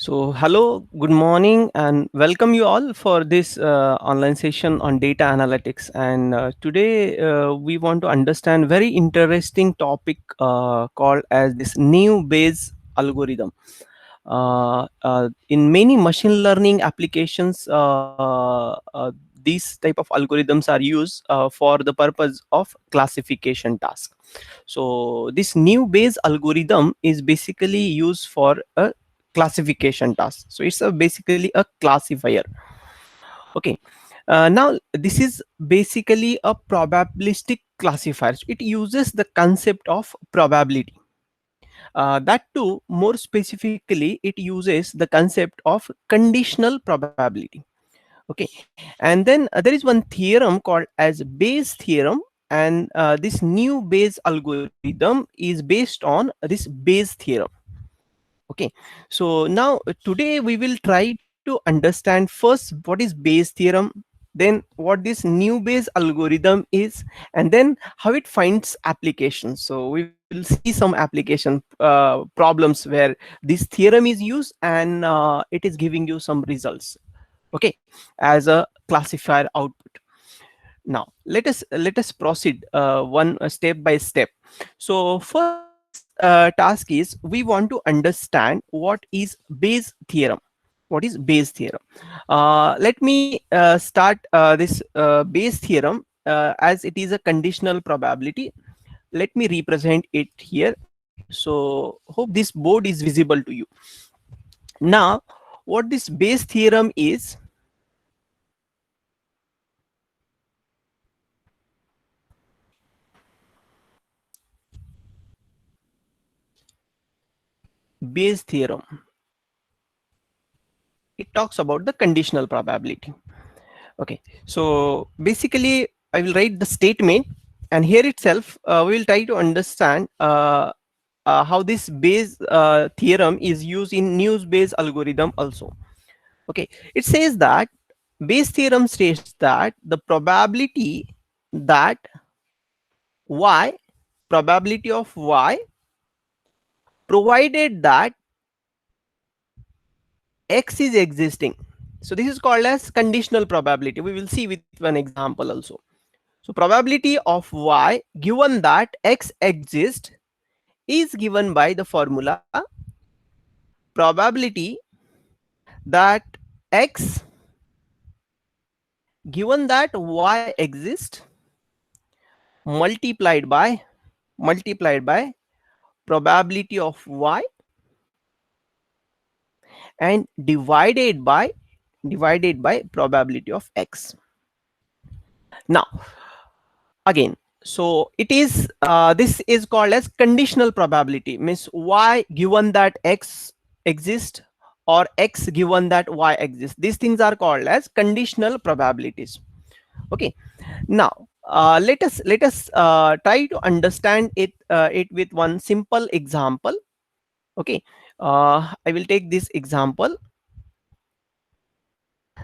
Hello, good morning, and welcome you all for this online session on data analytics. And today we want to understand very interesting topic called as this new Bayes algorithm. In many machine learning applications, these type of algorithms are used for the purpose of classification task. So this new Bayes algorithm is basically used for a classification task. So it's basically a classifier. Okay. Now this is basically a probabilistic classifier. So it uses the concept of probability. That too, more specifically, it uses the concept of conditional probability. Okay, and then there is one theorem called as Bayes theorem, and this new Bayes algorithm is based on this Bayes theorem. Okay, so now today we will try to understand first what is Bayes theorem, then what this new Bayes algorithm is, and then how it finds applications. So we will see some application problems where this theorem is used, and it is giving you some results, okay, as a classifier output. Now let us proceed one step by step. So first task is we want to understand what is Bayes theorem. What is Bayes theorem? Let me start this Bayes theorem as it is a conditional probability. Let me represent it here. So hope this board is visible to you. Now what this Bayes theorem is, Bayes theorem, it talks about the conditional probability. Okay, so basically I will write the statement, and here itself we will try to understand how this Bayes theorem is used in news Bayes algorithm also. Okay, it says that Bayes theorem states that the probability that y, probability of y, provided that x is existing. So this is called as conditional probability. We will see with one example also. So probability of y given that x exists is given by the formula probability that x given that y exists multiplied by probability of y and divided by probability of x. Now again, so it is this is called as conditional probability, means y given that x exists or x given that y exists. These things are called as conditional probabilities. Okay, now let us try to understand it with one simple example. Okay, I will take this example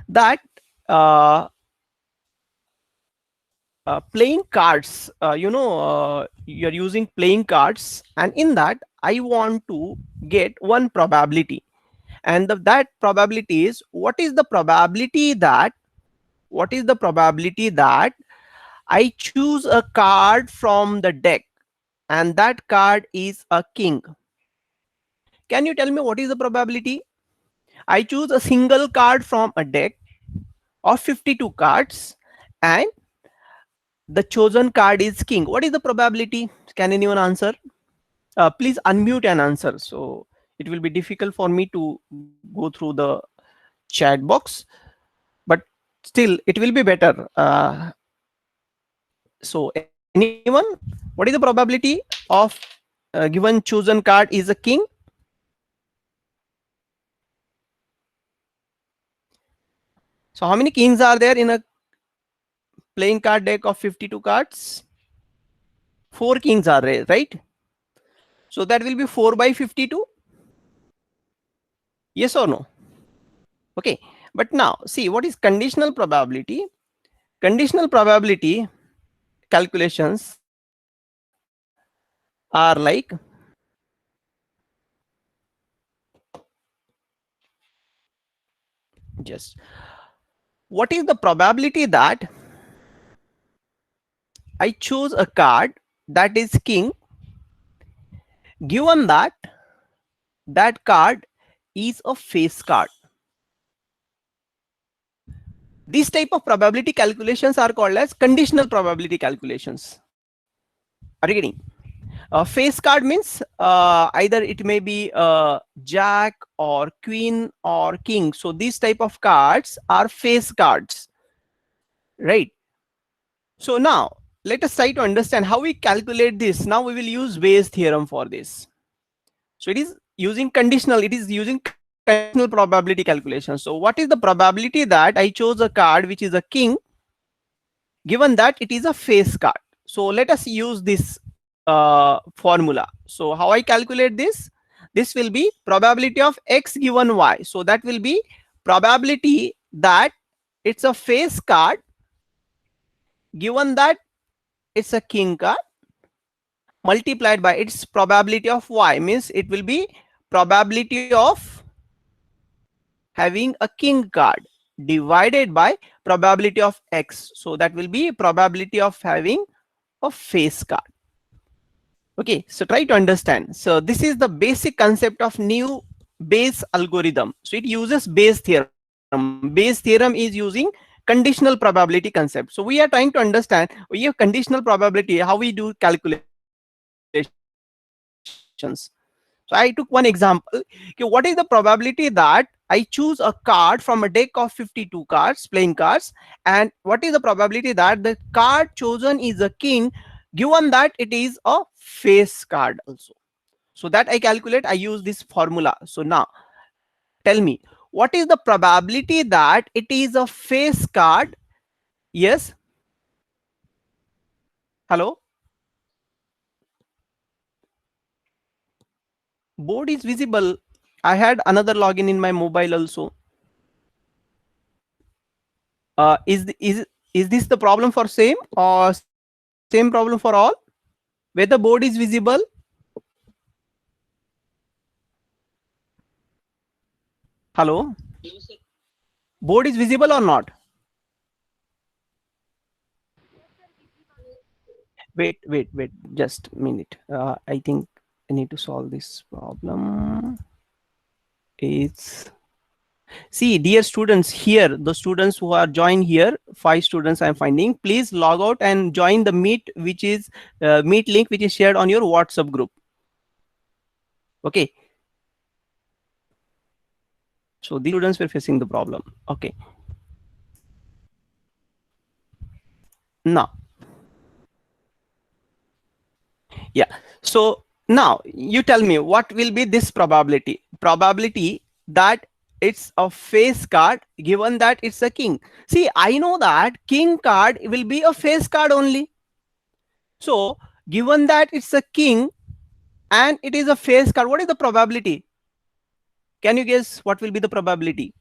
that uh, playing cards, you're using playing cards, and in that I want to get one probability, and that probability is what is the probability that I choose a card from the deck, and that card is a king. Can you tell me what is the probability? I choose a single card from a deck of 52 cards, and the chosen card is king. What is the probability? Can anyone answer? Please unmute and answer. So it will be difficult for me to go through the chat box, but still it will be better. So anyone, what is the probability of given chosen card is a king? So how many kings are there in a playing card deck of 52 cards? Four kings are there, right? So that will be 4 by 52. Yes or no? Okay, but now see what is conditional probability. Conditional probability calculations are like Just what is the probability that I choose a card that is king, given that that card is a face card? These type of probability calculations are called as conditional probability calculations. Are you getting? Face card means either it may be jack or queen or king. So these type of cards are face cards, right? So now let us try to understand how we calculate this. Now we will use Bayes theorem for this. So it is using conditional, it is using conditional probability calculation. So what is the probability that I chose a card which is a king, given that it is a face card? So let us use this formula. So how I calculate this? This will be probability of x given y. So that will be probability that it's a face card, given that it's a king card, multiplied by its probability of y, means it will be probability of having a king card divided by probability of x. So that will be probability of having a face card. Okay, so try to understand. So this is the basic concept of new Bayes algorithm. So it uses Bayes theorem. Bayes theorem is using conditional probability concept. So we are trying to understand, we have conditional probability, how we do calculations. So I took one example. Okay, what is the probability that I choose a card from a deck of 52 cards, playing cards, and what is the probability that the card chosen is a king, given that it is a face card also? So that I calculate, I use this formula. So now tell me, what is the probability that it is a face card? Yes. Hello. Board is visible. I had another login in my mobile also. Is this the problem for same or same problem for all? Whether board is visible? Hello. Board is visible or not? Wait. Just a minute. I think I need to solve this problem. It's see, dear students, here the students who are joined here, 5 students I'm finding. Please log out and join the meet, which is meet link which is shared on your WhatsApp group. Okay. So these students were facing the problem. Okay. Now, yeah. So now you tell me what will be this probability? Probability that it's a face card, given that it's a king. See, I know that king card will be a face card only. So given that it's a king and it is a face card, what is the probability? Can you guess what will be the probability?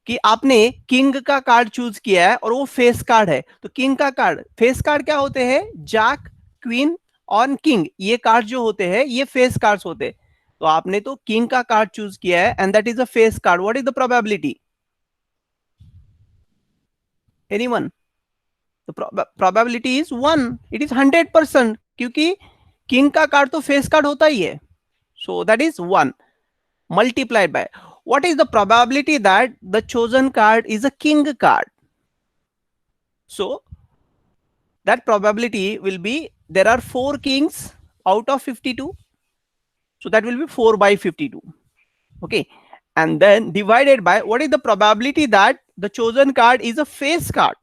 कि आपने king का card choose किया है और वो face card है, तो king का कार्ड, फेस कार्ड क्या होते हैं? जैक, क्वीन और किंग, ये कार्ड जो होते हैं ये फेस कार्ड्स होते हैं. तो आपने तो किंग का कार्ड चूज किया है and that is a face card. What is the probability? Anyone? The probability is 1. It is 100%, क्योंकि किंग का कार्ड तो फेस कार्ड होता ही है. So that is 1 multiplied by what is the probability that the chosen card is a king card? So that probability will be, there are 4 kings out of 52, so that will be 4 by 52. Okay, and then divided by what is the probability that the chosen card is a face card?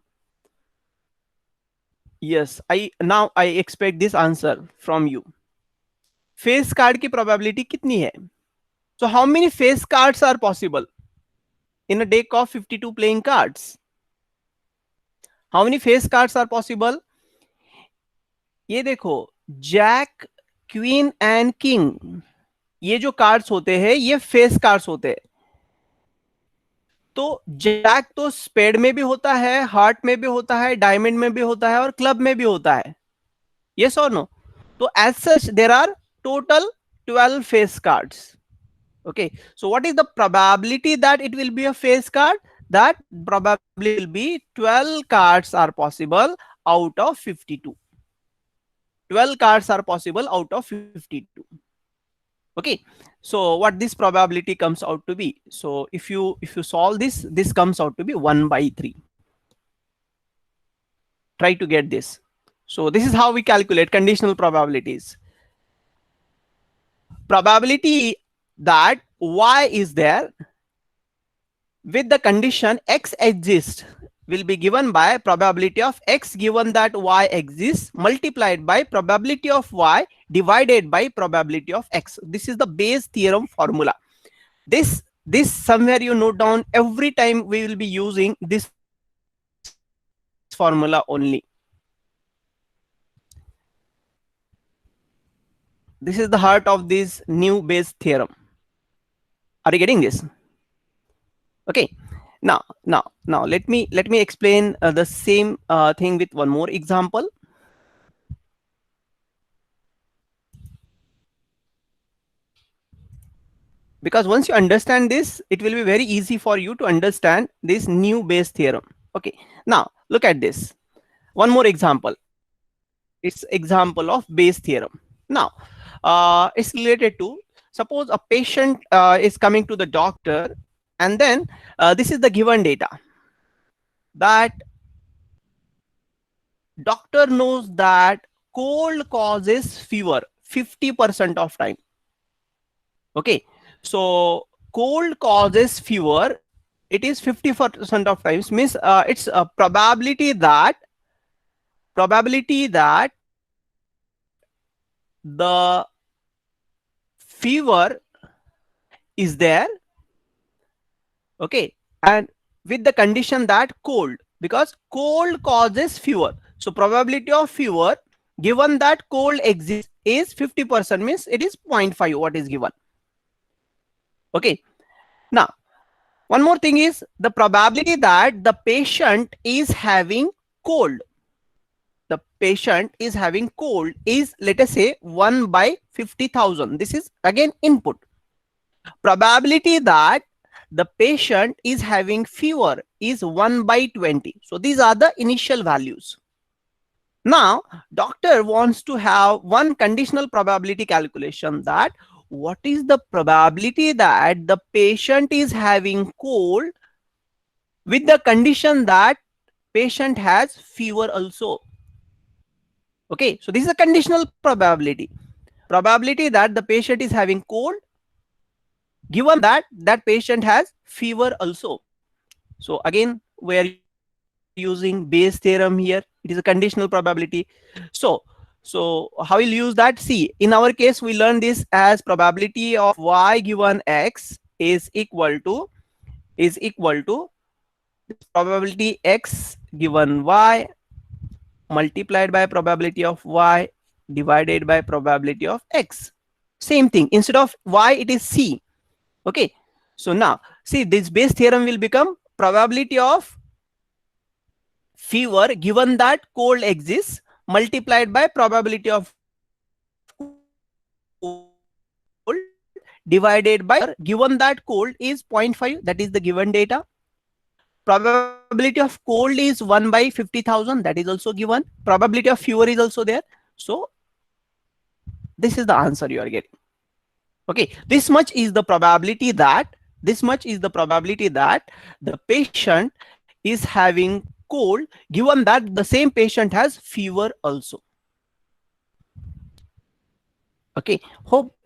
Yes, I expect this answer from you. Face card की probability कितनी है? So how many face cards are possible in a deck of 52 playing cards? How many face cards are possible? ये देखो, Jack, queen and king, ये जो cards होते हैं ये फेस कार्ड्स होते हैं. तो जैक तो स्पेड में भी होता है, हार्ट में भी होता है, डायमंड में भी होता है और क्लब में भी होता है. यस और नो? तो as such there are total 12 face cards. Okay, so what is the probability that it will be a face card? That probability will be 12 cards are possible out of 52. 12 cards are possible out of 52. Okay, so what this probability comes out to be? So if you solve this, this comes out to be 1 by 3. Try to get this. So this is how we calculate conditional probabilities. Probability that y is there with the condition x exists will be given by probability of x given that y exists multiplied by probability of y divided by probability of x. This is the Bayes theorem formula. This somewhere you note down, every time we will be using this formula only. This is the heart of this new Bayes theorem. Are you getting this? Okay, now let me explain the same thing with one more example. Because once you understand this, it will be very easy for you to understand this new Bayes theorem. Okay, now look at this one more example. It's example of Bayes theorem. Now it's related to, suppose a patient is coming to the doctor, and then this is the given data that doctor knows that cold causes fever 50% of time. Okay, so cold causes fever, it is 50% of times, means it's a probability that the fever is there. Okay, and with the condition that cold, because cold causes fever, so probability of fever given that cold exists is 50%, means it is 0.5 what is given. Okay, now one more thing is the probability that the patient is having cold. The patient is having cold is, let us say, 1 by 50,000. This is again input. Probability that the patient is having fever is 1 by 20. So these are the initial values. Now doctor wants to have one conditional probability calculation, that what is the probability that the patient is having cold with the condition that patient has fever also. Okay, so this is a conditional probability that the patient is having cold given that that patient has fever also. So again we are using Bayes theorem here, it is a conditional probability. So how we'll use that? See, in our case we learn this as probability of y given x is equal to this probability x given y multiplied by probability of y divided by probability of x. Same thing, instead of y it is c. Okay, so now see, this Bayes theorem will become probability of fever given that cold exists multiplied by probability of cold divided by given that cold is 0.5, that is the given data. Probability of cold is 1 by 50,000, that is also given. Probability of fever is also there. So this is the answer you are getting. Okay, this much is the probability that the patient is having cold given that the same patient has fever also. Okay, hope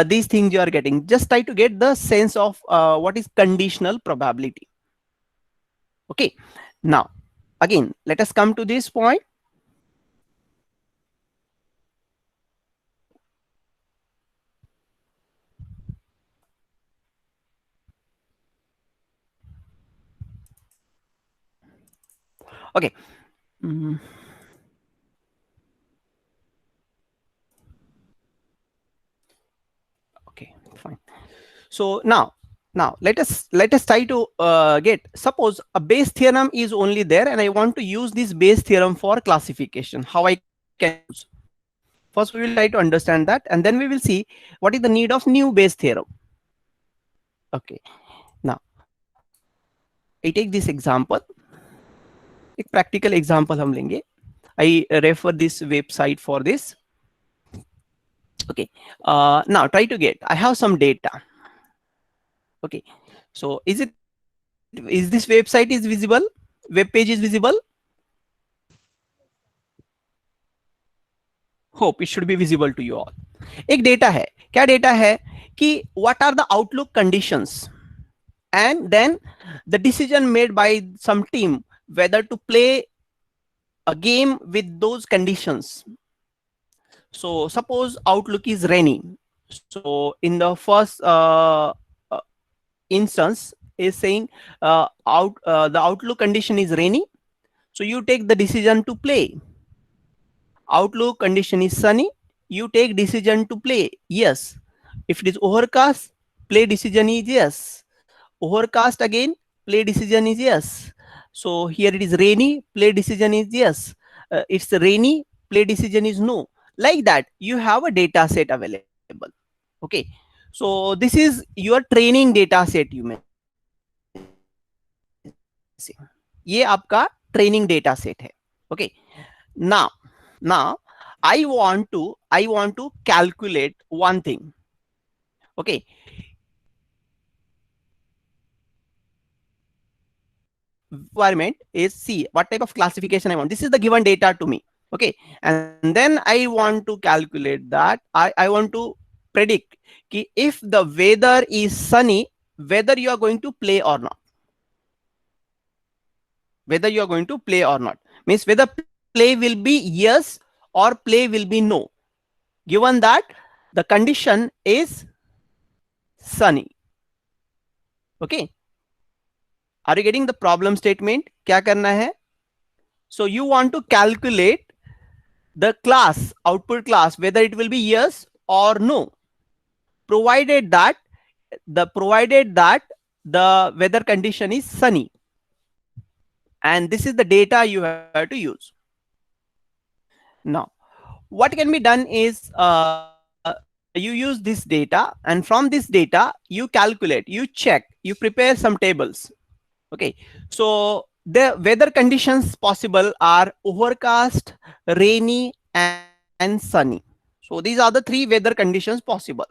these things you are getting. Just try to get the sense of what is conditional probability. Okay, now again let us come to this point. Okay. Mm. Okay, fine. So now let us try to get, suppose a Bayes theorem is only there and I want to use this Bayes theorem for classification, how I can use. First we will try to understand that, and then we will see what is the need of new Bayes theorem. Okay, now I take this example. एक practical example हम लेंगे. I refer this website for this. Okay, now try to get. I have some data. Okay, so is this website is visible? Web page is visible? Hope it should be visible to you all. एक data है. क्या data है कि what are the outlook conditions, and then the decision made by some team whether to play a game with those conditions. So suppose outlook is rainy. So in the first uh, instance is saying the outlook condition is rainy. So you take the decision to play. Outlook condition is sunny. You take decision to play. Yes. If it is overcast, play decision is yes. Overcast again, play decision is yes. So here it is rainy, play decision is yes. It's rainy, play decision is no. Like that, you have a data set available. Okay. So this is your training data set, you may say. ये आपका training data set है. Okay. Now I want to calculate one thing. Okay. Requirement is see what type of classification I want. This is the given data to me. Okay, and then I want to calculate that. I want to predict ki if the weather is sunny, whether you are going to play or not. Whether you are going to play or not means whether play will be yes or play will be no. Given that the condition is sunny. Okay. Are you getting the problem statement? क्या करना है? So you want to calculate the class, output class, whether it will be yes or no, provided that the weather condition is sunny, and this is the data you have to use. Now what can be done is you use this data, and from this data you calculate, you check, you prepare some tables. Okay, so the weather conditions possible are overcast, rainy, and sunny. So these are the three weather conditions possible.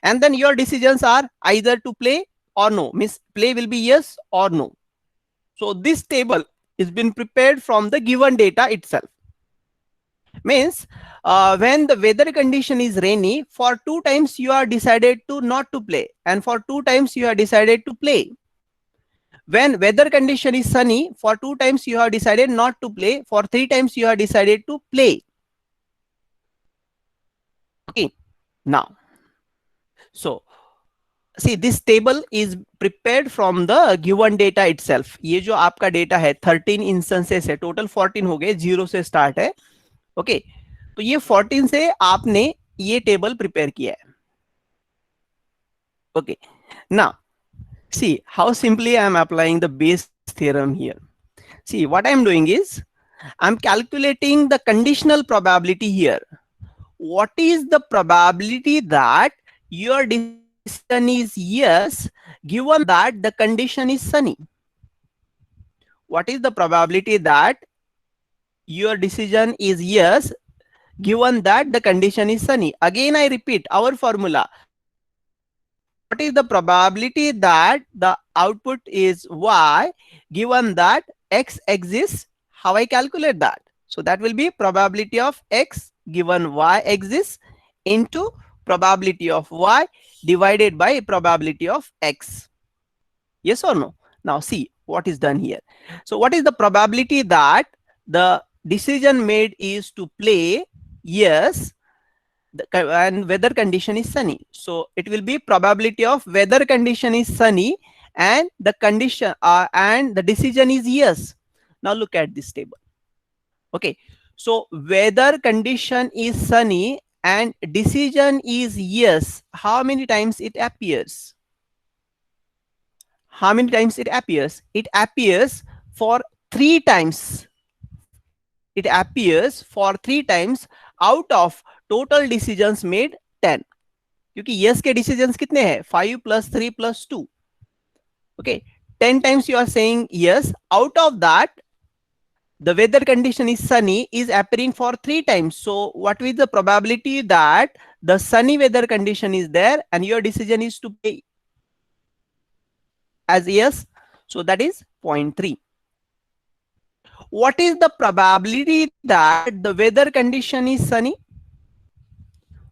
And then your decisions are either to play or no, means play will be yes or no. So this table is been prepared from the given data itself. Means when the weather condition is rainy, for 2 times you are decided to not to play, and for 2 times you are decided to play. When weather condition is sunny, for 2 times you have decided not to play, for 3 times you have decided to play. Okay, now so see this table is prepared from the given data itself. ये जो आपका data है 13 instances है, total 14 हो गए, 0 से start है. Okay, तो ये 14 से आपने ये table prepare किया है. Okay, now see how simply I am applying the Bayes theorem here. See what I am doing is I am calculating the conditional probability here. What is the probability that your decision is yes, given that the condition is sunny? What is the probability that your decision is yes, given that the condition is sunny? Again, I repeat our formula. What is the probability that the output is y, given that x exists? How I calculate that? So that will be probability of x given y exists into probability of y divided by probability of x. Yes or no? Now see what is done here. So what is the probability that the decision made is to play yes, and weather condition is sunny? So it will be probability of weather condition is sunny and the condition and the decision is yes. Now look at this table. Okay, so weather condition is sunny and decision is yes. How many times it appears? How many times it appears? It appears for 3 times. It appears for 3 times out of total decisions made 10. क्योंकि yes के decisions कितने हैं? 5 + 3 + 2. Okay, 10 times you are saying yes. Out of that, the weather condition is sunny is appearing for 3 times. So what is the probability that the sunny weather condition is there and your decision is to play as yes? So that is 0.3. What is the probability that the weather condition is sunny?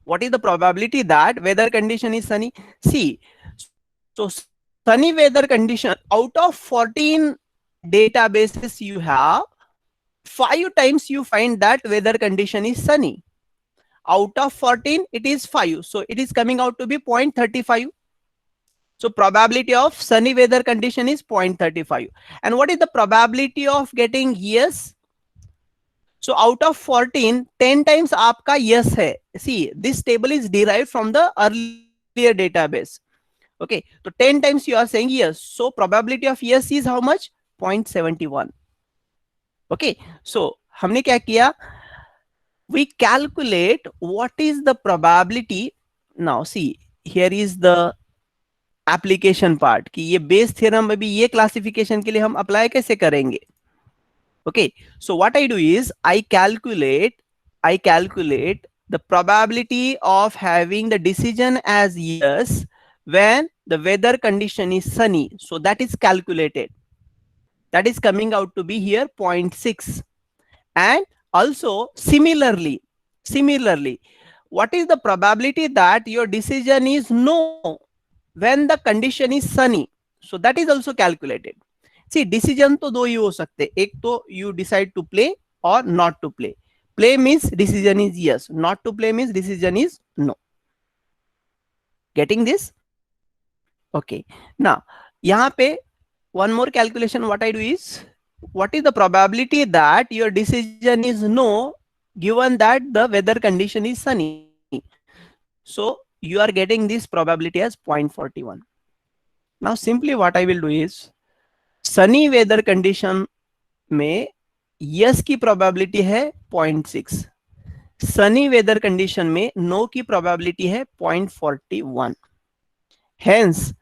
What is the probability that weather condition is sunny? See, so sunny weather condition, out of 14 databases you have, 5 times you find that weather condition is sunny. Out of 14, it is 5. So it is coming out to be 0.35. So probability of sunny weather condition is 0.35. And what is the probability of getting yes? So out of 14, 10 times आपका yes है. See, this table is derived from the earlier database. Okay, so 10 times you are saying yes. So probability of yes is how much? 0.71. Okay, so हमने क्या किया? We calculate what is the probability. Now see, here is the application part कि ये Bayes theorem में भी ये classification के लिए हम अप्लाई कैसे करेंगे. Okay, so what I do is I calculate the probability of having the decision as yes when the weather condition is sunny. So that is calculated. That is coming out to be here 0.6. And also similarly, what is the probability that your decision is no when the condition is sunny? So that is also calculated. See, decision तो दो ही हो सकते, एक तो you decide to play or not to play. Play means decision is yes, not to play means decision is no. Getting this? Okay. Now, यहाँ पे one more calculation what I do is, what is the probability that your decision is no given that the weather condition is sunny? So you are getting this probability as 0.41. Now simply what I will do is, sunny weather condition में yes की probability है 0.6, sunny weather condition में no की probability है 0.41. Hence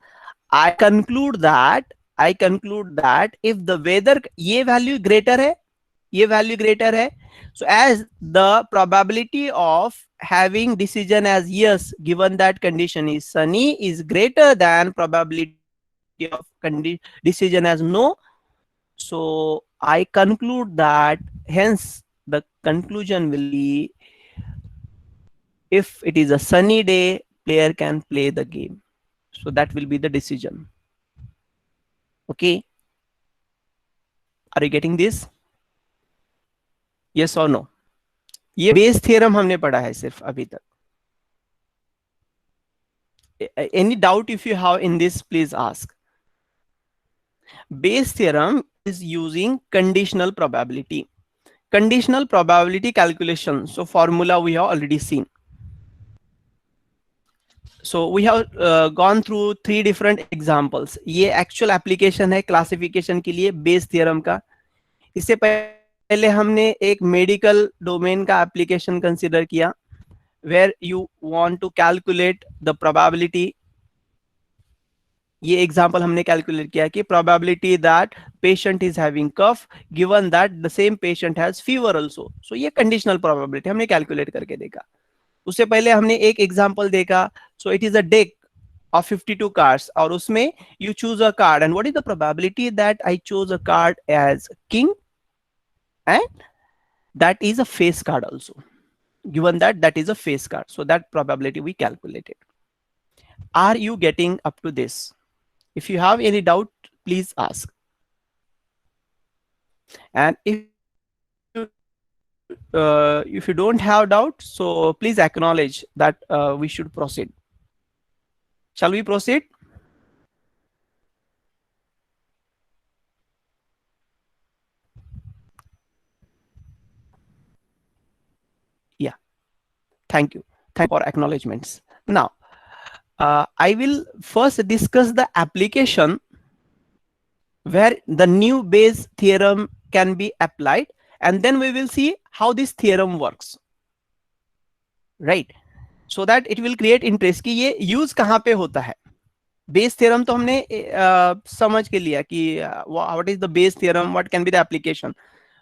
I conclude that if the weather ये value greater है, ये value greater है, so as the probability of having decision as yes given that condition is sunny is greater than probability of decision as no, so I conclude that hence the conclusion will be, if it is a sunny day, player can play the game. So that will be the decision. Okay, are you getting this? Yes or no? ये Bayes theorem हमने पढ़ा है सिर्फ अभी तक. Any doubt if you have in this, please ask. Bayes theorem is using conditional probability. Conditional probability calculation. So formula we have already seen. So we have gone through 3 different examples. ये actual application है classification के लिए Bayes theorem का. इससे पहले हमने एक medical domain का application consider किया, where you want to calculate the probability. ये एग्जांपल हमने कैलकुलेट किया कि probability that patient is having cough given that the same patient has fever also. So ये कंडीशनल प्रोबेबिलिटी हमने कैलकुलेट करके देखा. उससे पहले हमने एक एग्जांपल देखा. So it is a deck of 52 cards और उसमें you choose a card and what is the probability that I chose a card as king and that is a face card also, given that that is a face card. So that probability we calculated. Are you getting up to this? If you have any doubt, please ask. And if you don't have doubt, so please acknowledge that we should proceed. Shall we proceed? Yeah. Thank you. Thank you for acknowledgements. Now, I will first discuss the application where the new Bayes theorem can be applied, and then we will see how this theorem works, right? So that it will create interest कि ये use कहाँ पे होता है. Base theorem तो हमने समझ के लिया कि what is the Bayes theorem, what can be the application.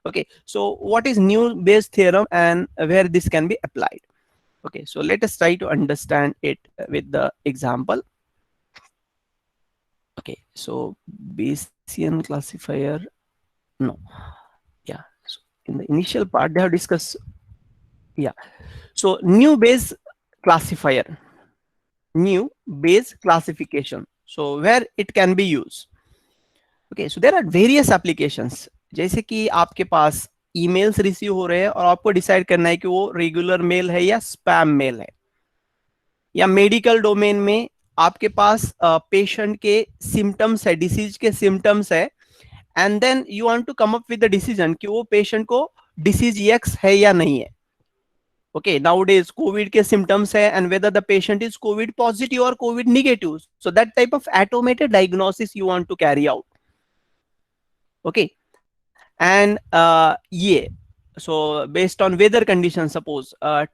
Okay, so what is new Bayes theorem and where this can be applied? Okay, so let us try to understand it with the example. Okay, so Bayesian classifier, no, yeah. So in the initial part, they have discussed, yeah. So new Bayes classifier, new Bayes classification. So where it can be used. Okay, so there are various applications. जैसे कि आपके पास emails receive हो रहे हैं और आपको decide करना है कि वो रेगुलर मेल है या स्पैम मेल है, या मेडिकल डोमेन में आपके पास पेशेंट के सिम्टम्स है, डिसीज के सिम्टम्स है, and then you want to come up with the decision कि वो पेशेंट को डिसीज एक्स है या नहीं है. ओके, नाउडेज कोविड के सिम्टम्स है and whether the patient is covid positive और covid negative, so that type of automated diagnosis you want to carry out. Okay, and yeah, so based on weather conditions, suppose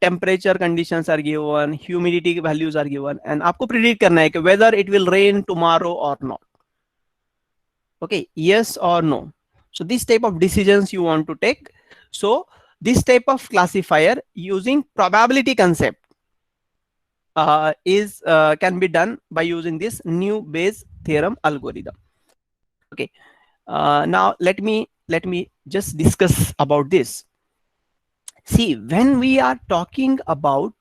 temperature conditions are given, humidity values are given, and आपको predict करना है कि whether it will rain tomorrow or not. Okay, yes or no. So this type of decisions you want to take. So this type of classifier using probability concept is can be done by using this new Bayes theorem algorithm. Okay, now let me just discuss about this. See, when we are talking about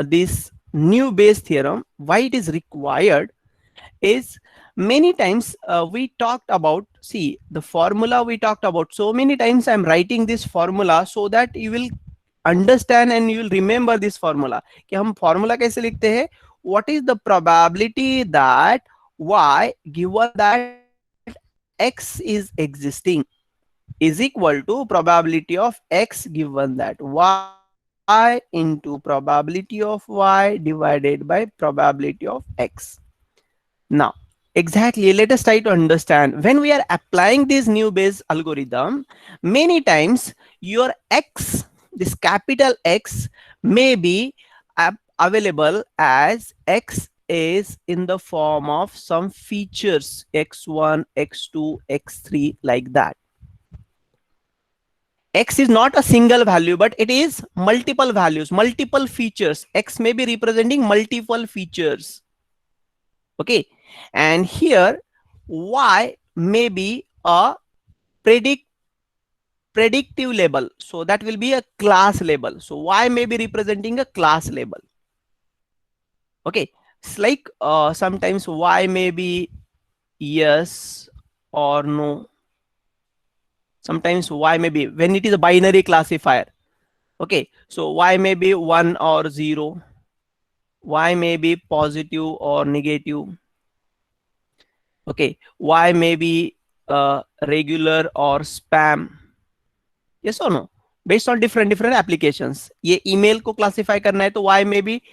this new Bayes theorem, why it is required is many times we talked about, see the formula we talked about so many times. I'm writing this formula so that you will understand and you will remember this formula. कि हम formula कैसे लिखते हैं? What is the probability that y given that x is existing is equal to probability of x given that y into probability of y divided by probability of x. Now, exactly, let us try to understand. When we are applying this new Bayes algorithm, many times your x, this capital X, may be available as x is in the form of some features x1, x2, x3, like that. X is not a single value, but it is multiple values, multiple features. X may be representing multiple features. Okay, and here y may be a predictive label, so that will be a class label. So y may be representing a class label. Okay, it's like sometimes y may be yes or no. Sometimes y may be, when it is a binary classifier. Okay, so y may be 1 or 0, y may be positive or negative. Okay, y may be regular or spam. Yes or no? Based on different applications. ये email को classify करना है तो y may be,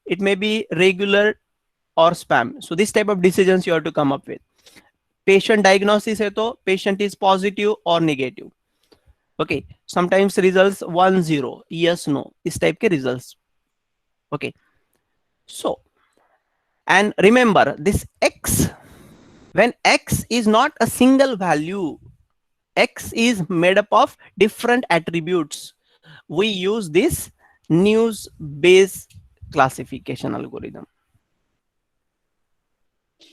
it may be regular or spam. So this type of decisions you have to come up with. Patient diagnosis है तो patient is positive or negative. Okay, sometimes results 1 0, yes no, इस type के results. Okay, so and remember this x, when x is not a single value, x is made up of different attributes, we use this new Bayes classification algorithm.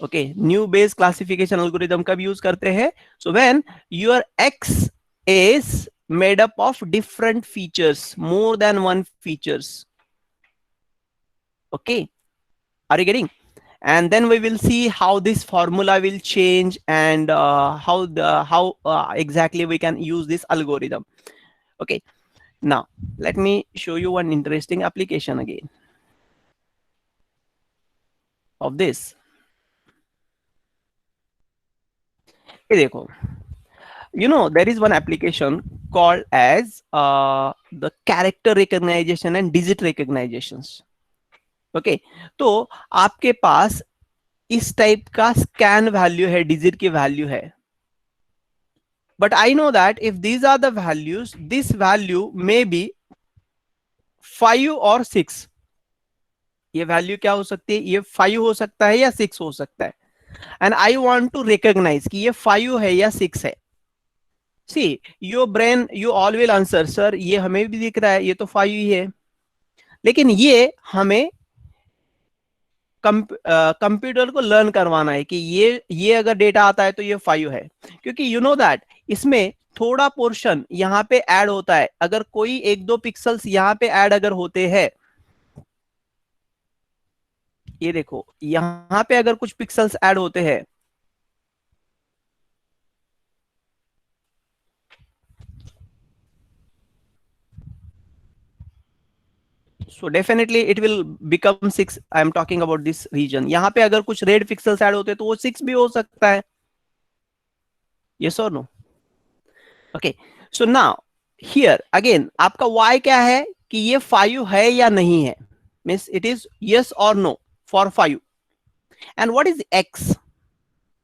Okay, new Bayes classification algorithm कब use करते हैं? So when your x is made up of different features, more than one features. Okay, are you getting? And then we will see how this formula will change and how exactly we can use this algorithm. Okay, now let me show you one interesting application again of this. ये देखो, you know there is one application called as the character recognition and digit recognitions. Okay, तो आपके पास इस type का scan value है, digit की value है, but I know that if these are the values, this value may be 5 or 6. ये value क्या हो सकती है, ये 5 हो सकता है या 6 हो सकता है, and I want to recognise कि ये 5 है या 6 है. See your brain you all will answer sir ये हमें भी दिख रहा है, ये तो 5 ही है. लेकिन ये हमें कंप्यूटर को लर्न करवाना है कि ये अगर डेटा आता है तो ये 5 है, क्योंकि यू नो दैट इसमें थोड़ा पोर्शन यहाँ पे ऐड होता है. अगर कोई एक दो पिक्सल्स यहाँ पे ऐड अगर होते हैं, ये देखो यहाँ पे अगर कुछ पिक्सल्स ऐड होते हैं, so definitely it will become 6. I am talking about this region. यहाँ पे अगर कुछ रेड पिक्सल्स ऐड होते हैं तो वो 6 भी हो सकता है. yes or no? okay, so now here again आपका y क्या है कि ये 5 है या नहीं है, means it is yes or no for 5. and what is x?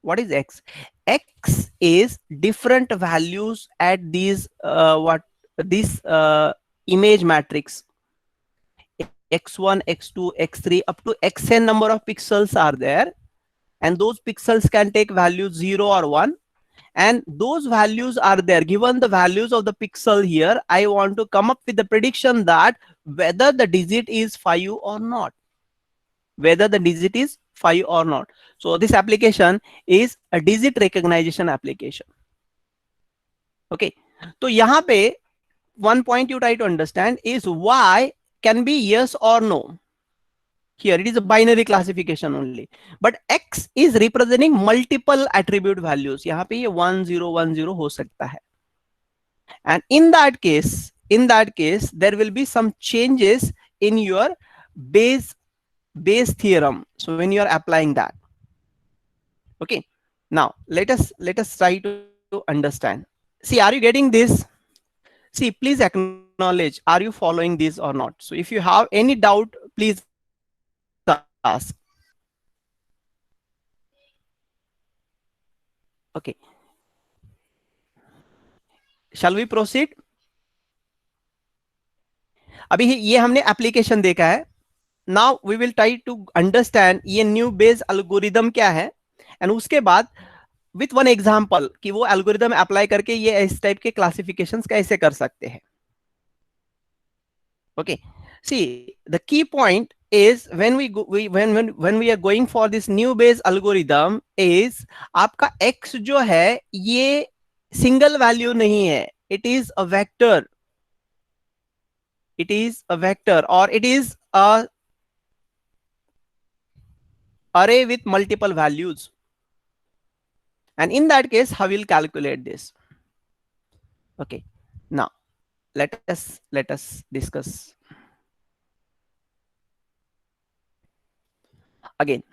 what is x? x is different values at these what this image matrix, x1 x2 x3 up to xn number of pixels are there, and those pixels can take values 0 or 1, and those values are there. Given the values of the pixel here, I want to come up with the prediction that whether the digit is 5 or not, whether the digit is 5 or not. So this application is a digit recognition application. Okay, so यहाँ पे one point you try to understand is y can be yes or no. Here it is a binary classification only, but x is representing multiple attribute values. यहाँ पे ये 1010 हो सकता है, and in that case there will be some changes in your base theorem. So when you are applying that, okay, now let us try to understand. See, are you getting this? See, please acknowledge, are you following this or not? So if you have any doubt, please ask. Okay, shall we proceed? अभी ये हमने application देखा है. Now we will try to understand ये naive Bayes algorithm क्या है, and उसके बाद विथ वन एग्जांपल कि वो एल्गोरिदम अप्लाई करके ये इस टाइप के क्लासिफिकेशंस कैसे कर सकते हैं. okay, see the key point is when we are going for this new base algorithm is आपका x जो है ये सिंगल वैल्यू नहीं है, it is a vector, or it is a array with multiple values, and in that case how will calculate this. okay, now let us discuss again.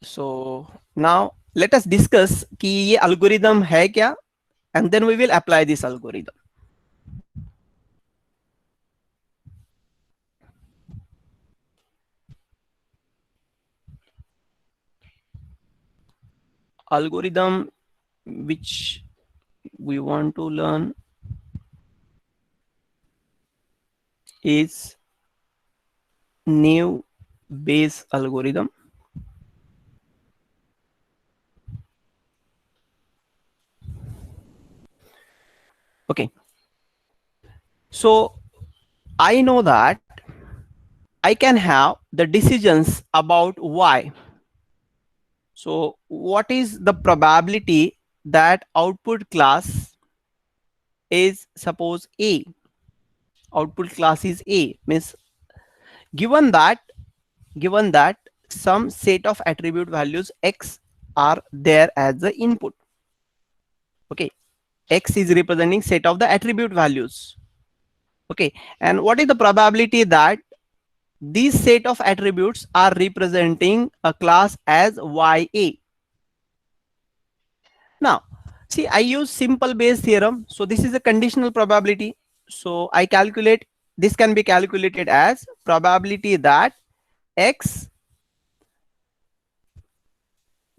so now let us discuss कि ये algorithm है क्या, and then we will apply this algorithm. algorithm which we want to learn is new Bayes algorithm. Okay, so I know that I can have the decisions about y. So what is the probability that output class is suppose a, output class is a, means given that some set of attribute values x are there as the input. okay, x is representing set of the attribute values. okay, and what is the probability that these set of attributes are representing a class as ya. Now see, I use simple Bayes theorem, so this is a conditional probability. So I calculate, this can be calculated as probability that x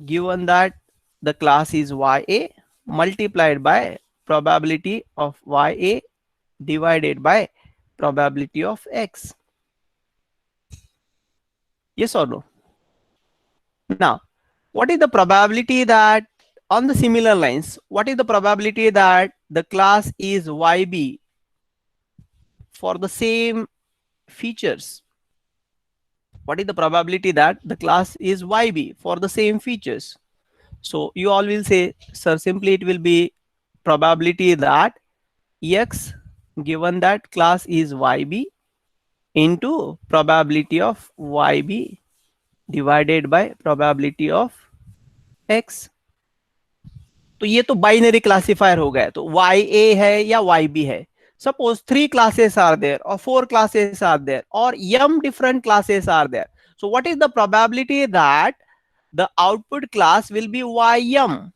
given that the class is ya multiplied by probability of ya divided by probability of x. Yes or no? Now, what is the probability that on the similar lines, what is the probability that the class is YB for the same features? What is the probability that the class is YB for the same features? So you all will say, sir, simply it will be probability that X given that class is YB into probability of YB divided by probability of X. तो ये तो binary classifier हो गया, तो Y ए है या Y B है. Suppose three classes are there or four classes are there or m different classes are there. So what is the probability that the output class will be ym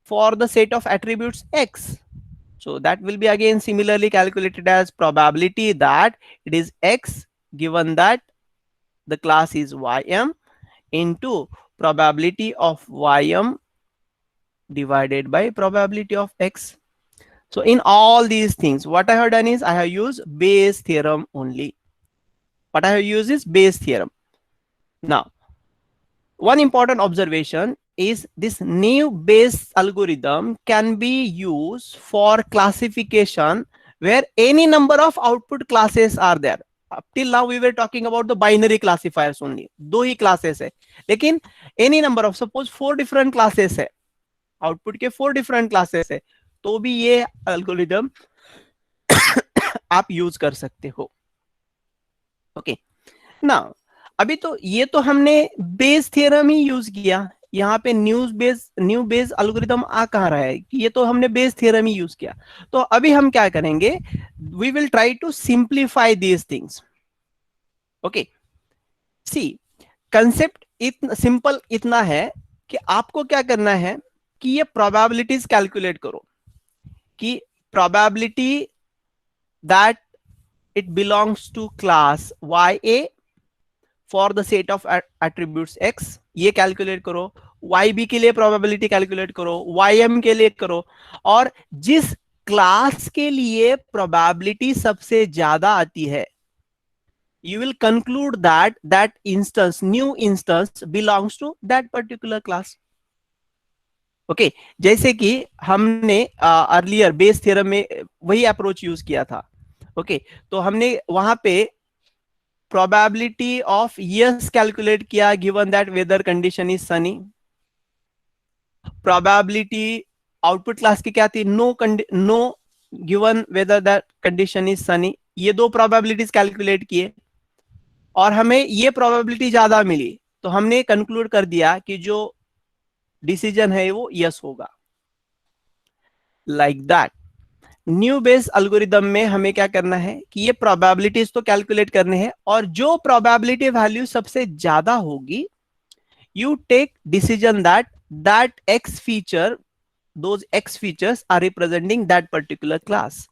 for the set of attributes x? So that will be again similarly calculated as probability that it is x given that the class is ym into probability of ym divided by probability of x. So in all these things, what I have done is I have used Bayes theorem only. What I have used is Bayes theorem. Now, one important observation is this new Bayes algorithm can be used for classification where any number of output classes are there. Up till now we were talking about the binary classifiers only. दो ही classes है, लेकिन any number of suppose 4 different classes है, output के 4 different classes है, तो भी ये algorithm आप यूज कर सकते हो. ओके ना, अभी तो ये तो हमने बेस थ्योरम ही यूज किया. यहाँ पे न्यू बेस एल्गोरिदम आ कहाँ रहा है कि ये तो हमने बेस थ्योरम ही यूज किया. तो अभी हम क्या करेंगे, we will try to simplify these things. Okay, see concept इतना सिंपल इतना है कि आपको क्या करना है कि ये प्रोबेबिलिटीज कैलकुलेट करो कि probability that it belongs to class ya for the set of attributes x, ये कैलकुलेट करो. yb के लिए प्रोबेबिलिटी कैलकुलेट करो, ym के लिए करो, और जिस क्लास के लिए प्रोबेबिलिटी सबसे ज्यादा आती है you will conclude that that instance, new instance belongs to that particular class. Okay जैसे कि हमने अर्लियर बेस थ्योरम में वही अप्रोच यूज किया था. ओके तो हमने वहां पे probability of yes कैलकुलेट किया given that weather condition is sunny. probability output class की क्या थी, no given whether that condition is sunny. ये दो probabilities कैलकुलेट किए और हमें ये probability ज्यादा मिली, तो हमने कंक्लूड कर दिया कि जो डिसीजन है वो यस होगा. Like that new Bayes algorithm में हमें क्या करना है कि ये प्रोबेबिलिटीज तो कैलकुलेट करने हैं, और जो प्रोबेबिलिटी वैल्यू सबसे ज्यादा होगी you take decision that that x feature, those x features are representing that particular class.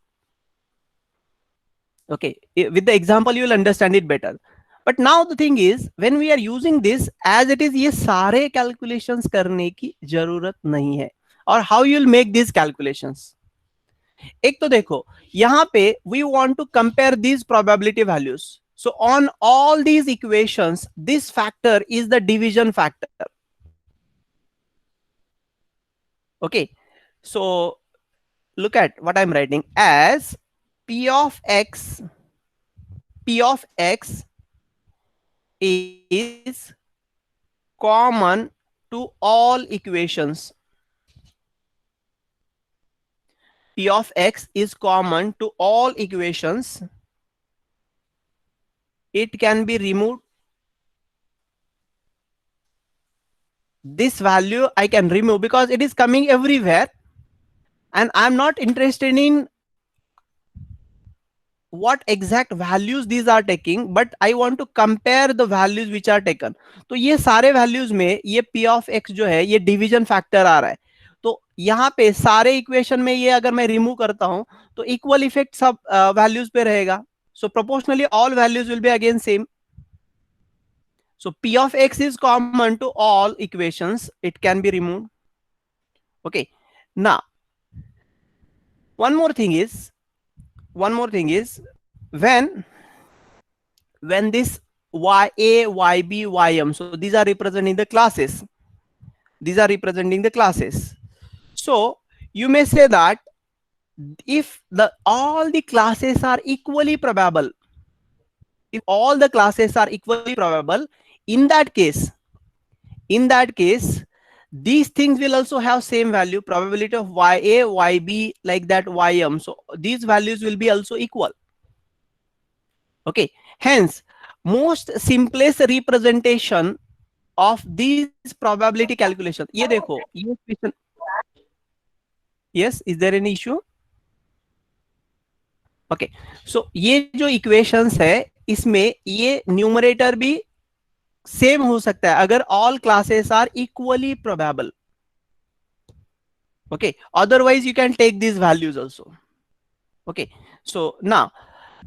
Okay, with the example you will understand it better. But now the thing is when we are using this as it is, ये सारे calculations करने की जरूरत नहीं है. और how you will make these calculations? एक तो देखो यहां पे we want to compare these probability values. So on all these equations this factor is the division factor. Okay so look at what I'm writing as p of x is common to all equations. P of x is common to all equations. It can be removed. This value I can remove because it is coming everywhere, and I'm not interested in what exact values these are taking, but I want to compare the values which are taken. तो ये सारे values में ये p of x जो है ये division factor आ रहा है. तो यहाँ पे सारे इक्वेशन में ये अगर मैं रिमूव करता हूं तो इक्वल इफेक्ट सब वैल्यूज पे रहेगा. So proportionally all values will be again same. So p of x is common to all equations. It can be removed. Okay. Now, one more thing is when this ya, yb, ym. So these are representing the classes. These are representing the classes. So you may say that if the all the classes are equally probable, if all the classes are equally probable, in that case, in that case, these things will also have same value, probability of ya, yb, like that, ym. So these values will be also equal. Okay, hence most simplest representation of these probability calculation, ये देखो ये equation, yes, is there any issue? Okay, so ये जो equations है इसमें ये numerator भी same हो सकता है अगर all classes are equally probable. Okay, otherwise you can take these values also. Okay, so now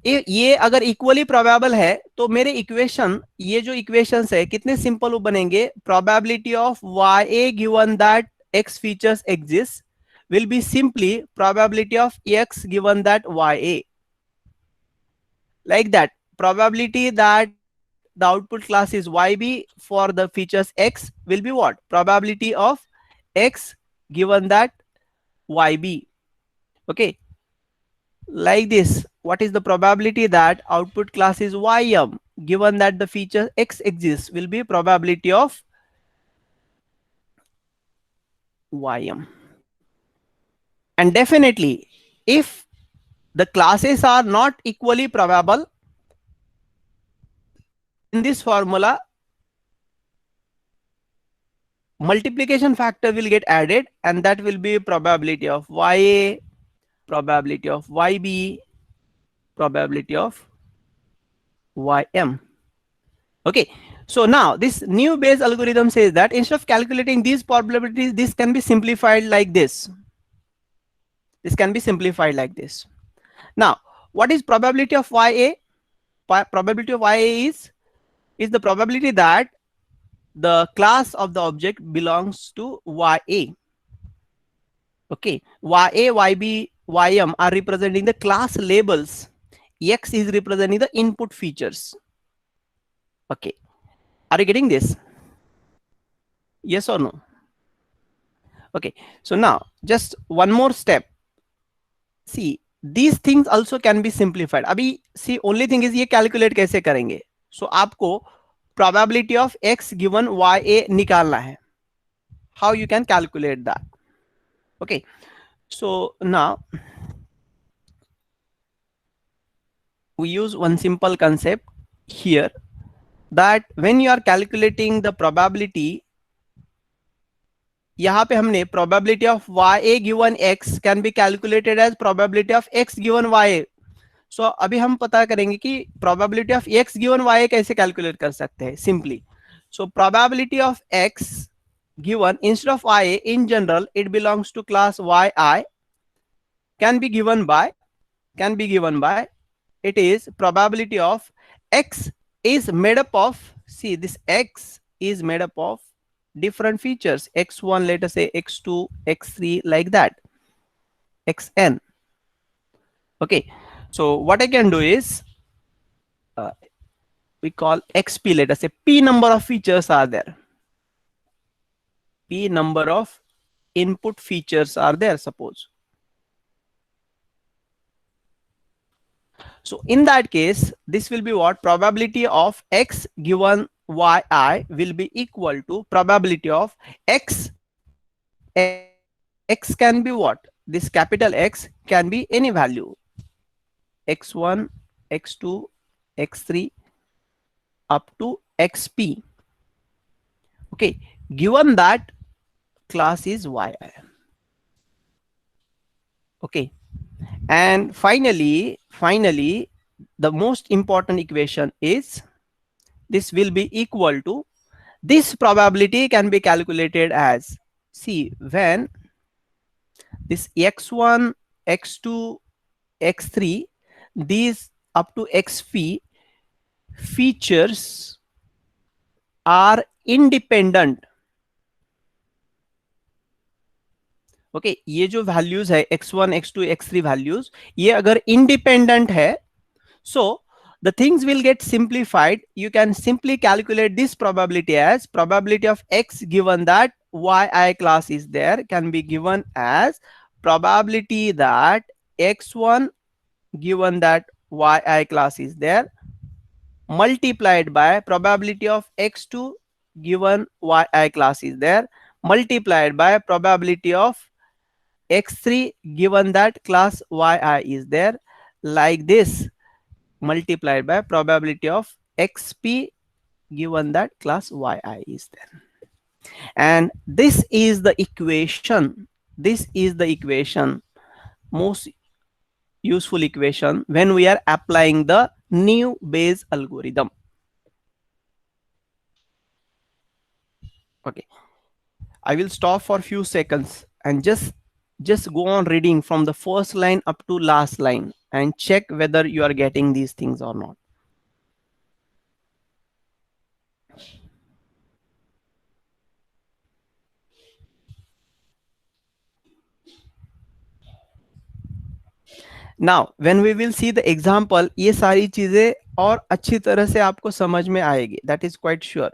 ये अगर इक्वली प्रोबेबल है तो मेरे इक्वेशन, ये जो इक्वेशंस है कितने सिंपल बनेंगे, probability of ya given that x features exist will be simply probability of x given that ya, like that. Probability that the output class is yb for the features x will be what, probability of x given that yb. Okay, like this. What is the probability that output class is ym given that the feature x exists, will be probability of ym. And definitely if the classes are not equally probable, in this formula multiplication factor will get added and that will be probability of ya, probability of yb, probability of ym. Okay, so now this new Bayes algorithm says that instead of calculating these probabilities, this can be simplified like this. This can be simplified like this. Now, what is probability of ya? Probability of ya is the probability that the class of the object belongs to ya. Okay, ya, yb, ym are representing the class labels. X is representing the input features. Okay, are you getting this? Yes or no? Okay, so now just one more step. See, these things also can be simplified. अभी see only thing is ये calculate कैसे करेंगे. So आपको probability of x given ya निकालना है. How you can calculate that? Okay, so now we use one simple concept here, that when you are calculating the probability, यहाँ पे हमने probability of ya given x can be calculated as probability of x given y. So अभी हम पता करेंगे कि probability of x given y कैसे calculate कर सकते हैं simply. So probability of x given instead of y, in general it belongs to class yi, can be given by it is probability of x is made up of, see this x is made up of different features, x1, let us say x2, x3, like that, xn. Okay, so what I can do is we call xp, let us say p number of features are there, p number of input features are there, suppose. So in that case, this will be what, probability of x given yi will be equal to probability of x. X can be what, this capital X can be any value, x1, x2, x3 up to xp. Okay, given that class is yi. Okay, and finally the most important equation is this will be equal to, this probability can be calculated as, see, when this x1, x2, x3, these up to xp features are independent. Okay ये जो values है x1, x2, x3 values, ये अगर independent है, सो the things will get simplified. You can simply calculate this probability as probability of x given that yi class is there can be given as probability that x1 given that yi class is there multiplied by probability of x2 given yi class is there multiplied by probability of x3 given that class yi is there, like this, multiplied by probability of xp given that class yi is there. And this is the equation, this is the equation, most useful equation when we are applying the new Bayes algorithm. Okay, I will stop for few seconds and just go on reading from the first line up to last line and check whether you are getting these things or not. Now when we will see the example, ये सारी चीजें और अच्छी तरह से आपको समझ में आएगी, that is quite sure.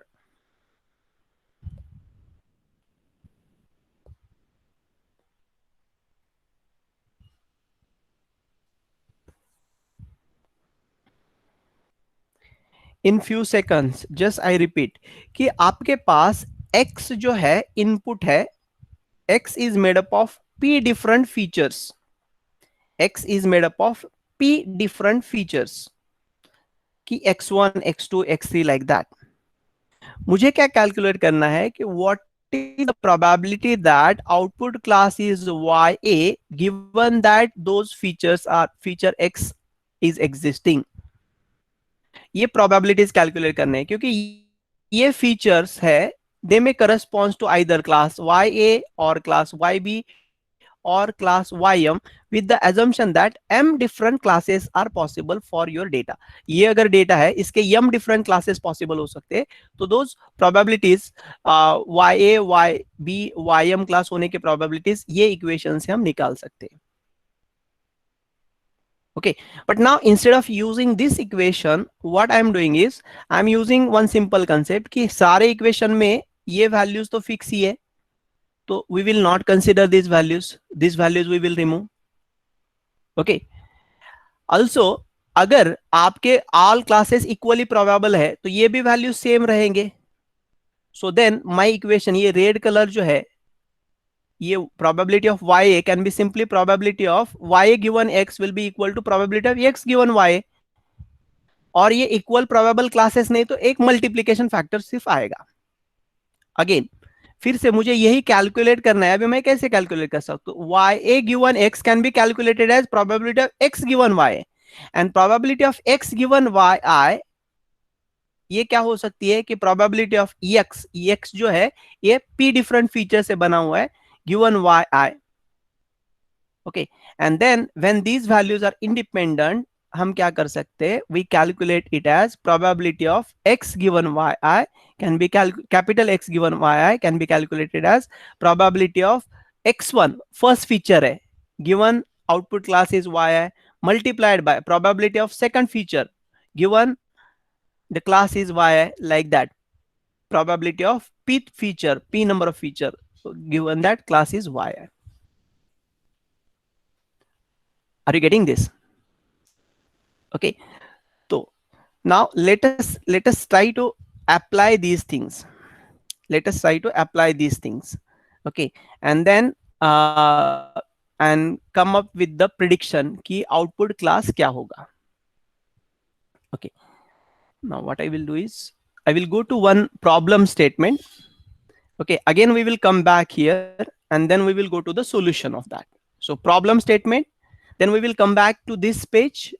In few seconds just I repeat कि आपके पास x जो है इनपुट है, x is made up of p different features, x is made up of p different features कि x1 x2 x3 like that. मुझे क्या calculate करना है कि what is the probability that output class is ya given that those features are feature x is existing. ये probabilities calculate करने हैं क्योंकि ये फीचर्स है दे में corresponds to either class ya और class yb or class ym with the assumption that m different classes are possible for your data. ये अगर डेटा है इसके m different classes possible हो सकते हैं तो those probabilities ya yb ym class होने के probabilities ये इक्वेशन से हम निकाल सकते हैं. Okay, but now instead of using this equation what I am doing is I am using one simple concept कि सारे equation में ये values तो fix ही है तो we will not consider these values we will remove. Okay, also अगर आपके all classes equally probable है तो ये भी values same रहेंगे. So then my equation ये red color जो है ये probability of ya can be simply probability of ya given x will be equal to probability of x given y. और ये इक्वल प्रोबेबल क्लासेस नहीं तो एक मल्टीप्लीकेशन फैक्टर सिर्फ आएगा. अगेन फिर से मुझे यही कैलकुलेट करना है. अभी मैं कैसे कैलकुलेट कर सकता हूँ? ya given x can be calculated as probability of x given y and probability of x given yi ये क्या हो सकती है कि probability of ex जो है ये p डिफरेंट फीचर से बना हुआ है given yi. Okay, and then when these values are independent हम क्या कर सकते हैं? We calculate it as probability of x given yi can be capital X given yi can be calculated as probability of x1 first feature है given output class is yi multiplied by probability of second feature given the class is yi, like that. Probability of p feature, p number of feature given that class is yi. Are you getting this? Okay, so now let us try to apply these things. Let us try to apply these things. Okay, and then and come up with the prediction कि output class क्या होगा. Okay, now what I will do is I will go to one problem statement. Okay, again we will come back here and then we will go to the solution of that. So problem statement, then we will come back to this page.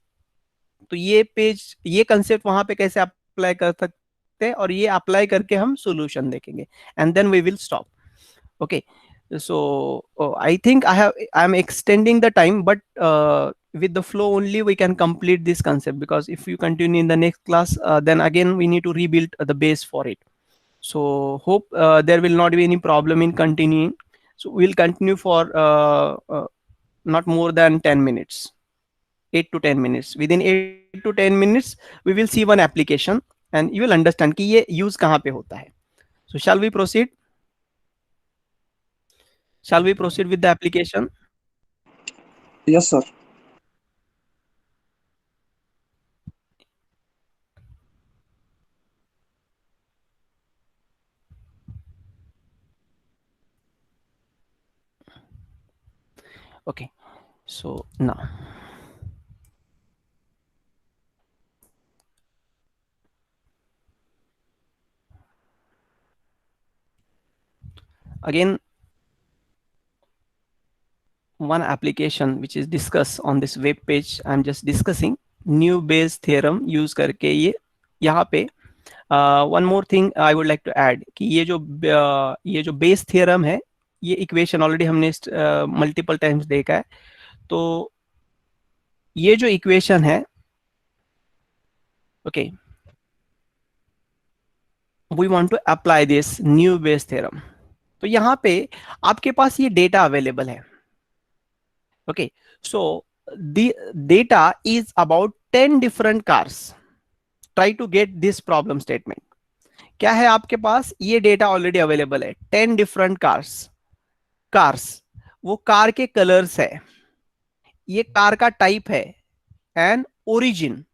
तो ये page ये concept वहां पे कैसे apply कर सकते हैं और ये अप्लाई करके हम सॉल्यूशन देखेंगे and then we will stop. Okay, so I think I am extending the time, but with the flow only we can complete this concept, because if you continue in the next class then again we need to rebuild the base for it. So hope there will not be any problem in continuing. So we'll continue for not more than 10 minutes. 8 to 10 minutes. Within 8 to 10 minutes we will see one application and you will understand कि ये use कहाँ पे होता है. So shall we proceed? Shall we proceed with the application? Yes, sir. Okay. So now again one application which is discussed on this web page. I'm just discussing new Bayes theorem use करके यहाँ पे one more thing I would like to add कि ये जो Bayes theorem है, ये equation already हमने multiple times देखा है. तो ये जो इक्वेशन है, okay, we want to apply this naive Bayes theorem. तो यहाँ पे आपके पास ये डेटा अवेलेबल है. Okay, so the data is about 10 different cars. Try to get this problem statement. क्या है आपके पास? ये डेटा ऑलरेडी अवेलेबल है. 10 डिफरेंट कार्स. कार्स, वो कार के कलर्स है, ये कार का टाइप है, and origin.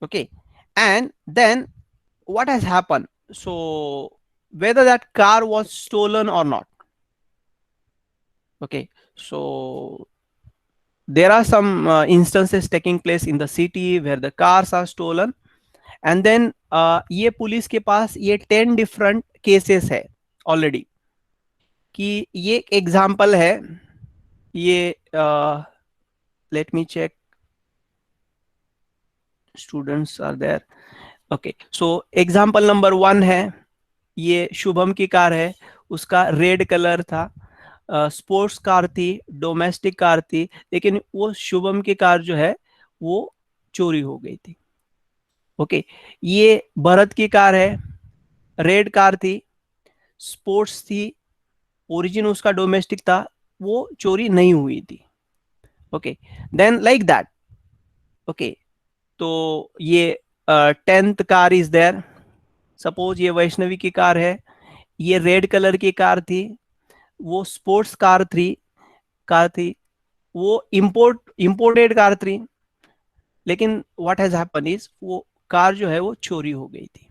Okay, and then what has happened, so whether that car was stolen or not. Okay, so there are some instances taking place in the city where the cars are stolen, and then ये police के पास ये 10 different cases है already. कि ये example है, ये let me check, students are there. Okay, so example number 1 है, ये शुभम की कार है, उसका रेड कलर था, स्पोर्ट्स कार थी, डोमेस्टिक कार थी, लेकिन वो शुभम की कार जो है वो चोरी हो गई थी. ओके, ये भरत की कार है, रेड कार थी, स्पोर्ट्स थी, ओरिजिन उसका डोमेस्टिक था, वो चोरी नहीं हुई थी. Okay, then like that. Okay, तो ये 10th car is there. Suppose ये वैष्णवी की कार है, ये रेड कलर की कार थी, वो स्पोर्ट्स कार थी, वो इंपोर्टेड कार थी, लेकिन व्हाट हैज हैपन इज वो कार जो है वो चोरी हो गई थी.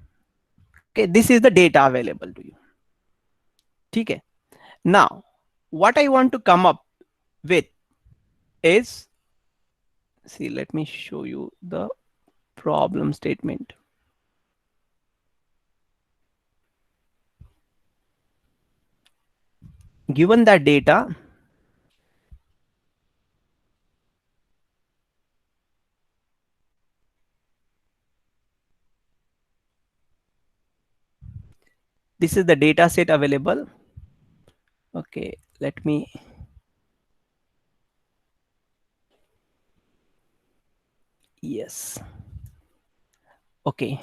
Okay, this is the data available to you. ठीक है, now what I want to come up with is, see let me show you the problem statement. Given that data, this is the data set available. Okay, let me, yes. Okay,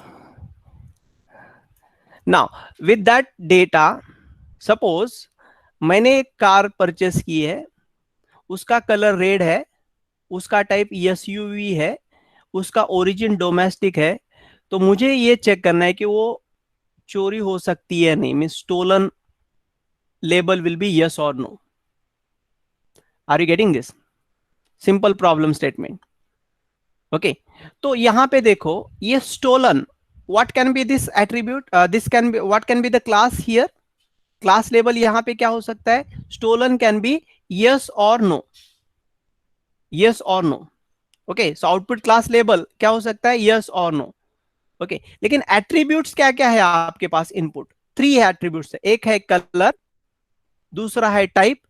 now with that data, suppose मैंने एक car purchase की है, उसका colour red है, उसका type SUV है, उसका origin domestic है. तो मुझे ये चेक करना है कि वो चोरी हो सकती है नहीं, mean stolen label will be yes और no. Are you getting this? Simple problem statement. Okay, तो यहां पे देखो, ये stolen, what can be this attribute, this can be, what can be the class here. Class label यहां पे क्या हो सकता है? स्टोलन कैन बी यस और नो. यस और no. Okay, so output class label क्या हो सकता है? यस और नो. ओके, लेकिन एट्रीब्यूट्स क्या क्या है आपके पास? इनपुट 3 है एट्रीब्यूट्स. एक है कलर, दूसरा है टाइप,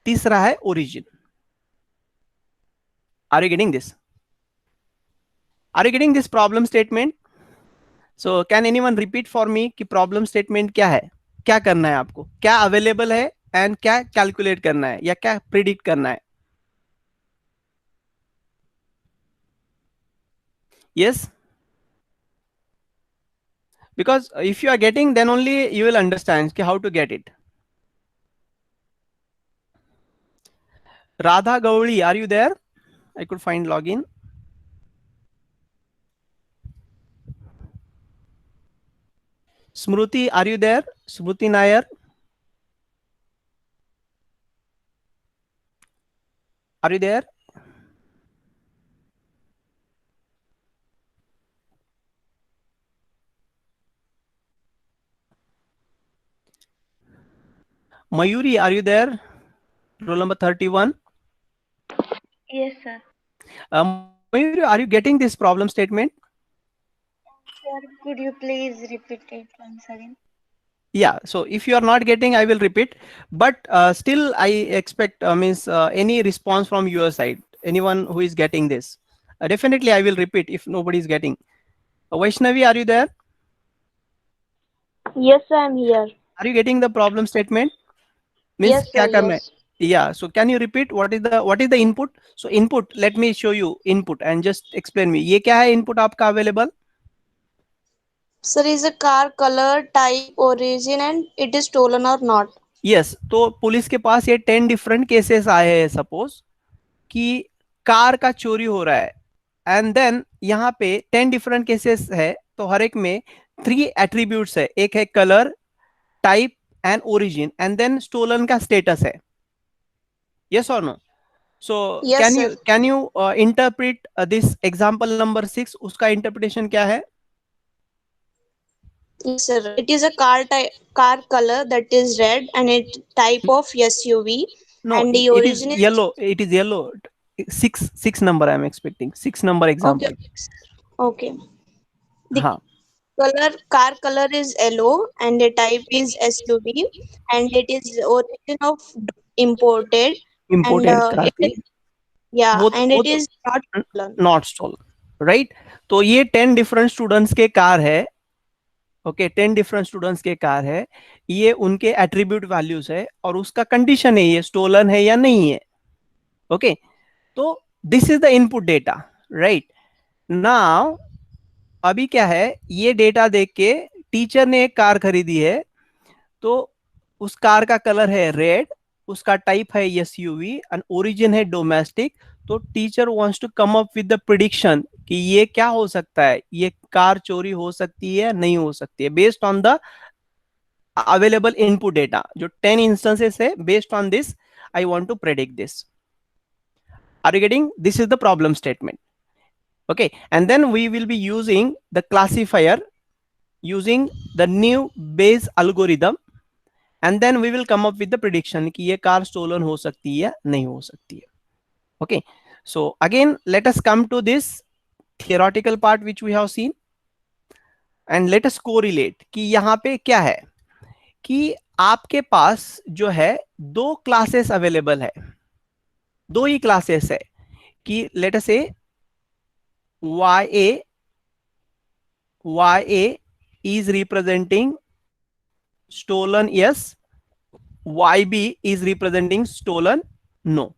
तीसरा है origin. Are you getting this? Are you getting this problem statement? So can anyone repeat for me कि प्रॉब्लम स्टेटमेंट क्या है, क्या करना है आपको, क्या अवेलेबल है एंड क्या कैलकुलेट करना है या क्या प्रिडिक्ट करना है? Yes, because if you are getting, then only you will understand how to get it. Radha Gauli, are you there? I could find login. Smruti, are you there? Smruti Nair, are you there? Mayuri, are you there? Roll number 31. Yes, sir. Mayuri, are you getting this problem statement? Sir, could you please repeat it once again? Yeah, so if you are not getting, I will repeat, but still I expect means any response from your side, anyone who is getting this. Definitely I will repeat if nobody is getting. Vaishnavi, are you there? Yes, I'm here. Are you getting the problem statement? Means Yes, sir. क्या करना है? Yes. Yeah, so can you repeat what is the input? So input, let me show you input and just explain me. ये क्या है input आपका available? Sir, is a car color, type, origin, and it is stolen or not? Yes, तो police के पास ये 10 different cases आए हैं suppose कि कार का चोरी हो रहा है एंड देन यहाँ पे 10 डिफरेंट केसेस है तो हर एक में 3 एट्रीब्यूट्स है, एक है colour, type and origin and then stolen का स्टेटस है. यस और no? So Yes, sir. Can you interpret this example number 6, उसका इंटरप्रिटेशन क्या है? Yes, sir. It is a car color that is red, and it type of SUV, No, and the it is origin is yellow. It is yellow. Six number I am expecting. 6 number okay. example. Okay. The हाँ, car color is yellow, and the type is SUV, and it is origin of imported, and imported car it थी. is yeah, and वो it तो is not stolen. not stolen, right? तो ये 10 different students के car है. Okay, 10 different students के car है. ये उनके एट्रीब्यूट वैल्यूज है और उसका कंडीशन है ये स्टोलन है या नहीं है. ओके, तो this is the input data, right? Now अभी क्या है, ये डेटा देख के टीचर ने एक कार खरीदी है तो उस कार का कलर है रेड, उसका टाइप है एसयूवी एंड ओरिजिन है डोमेस्टिक. तो teacher wants to come up with the prediction कि ये क्या हो सकता है, ये कार चोरी हो सकती है नहीं हो सकती है based on the available input data जो 10 इंस्टेंसेस है. Based on this I want to predict this. Are you getting? This is the problem statement. Okay, and then we will be using the classifier using the new Bayes algorithm and then we will come up with the prediction कि ये car stolen हो सकती है नहीं हो सकती है. Okay, so again let us come to this theoretical part which we have seen and let us correlate कि यहाँ पे क्या है कि आपके पास जो है दो क्लासेस अवेलेबल है, दो ही क्लासेस है कि लेट अस से YA is representing stolen yes, YB is representing stolen no.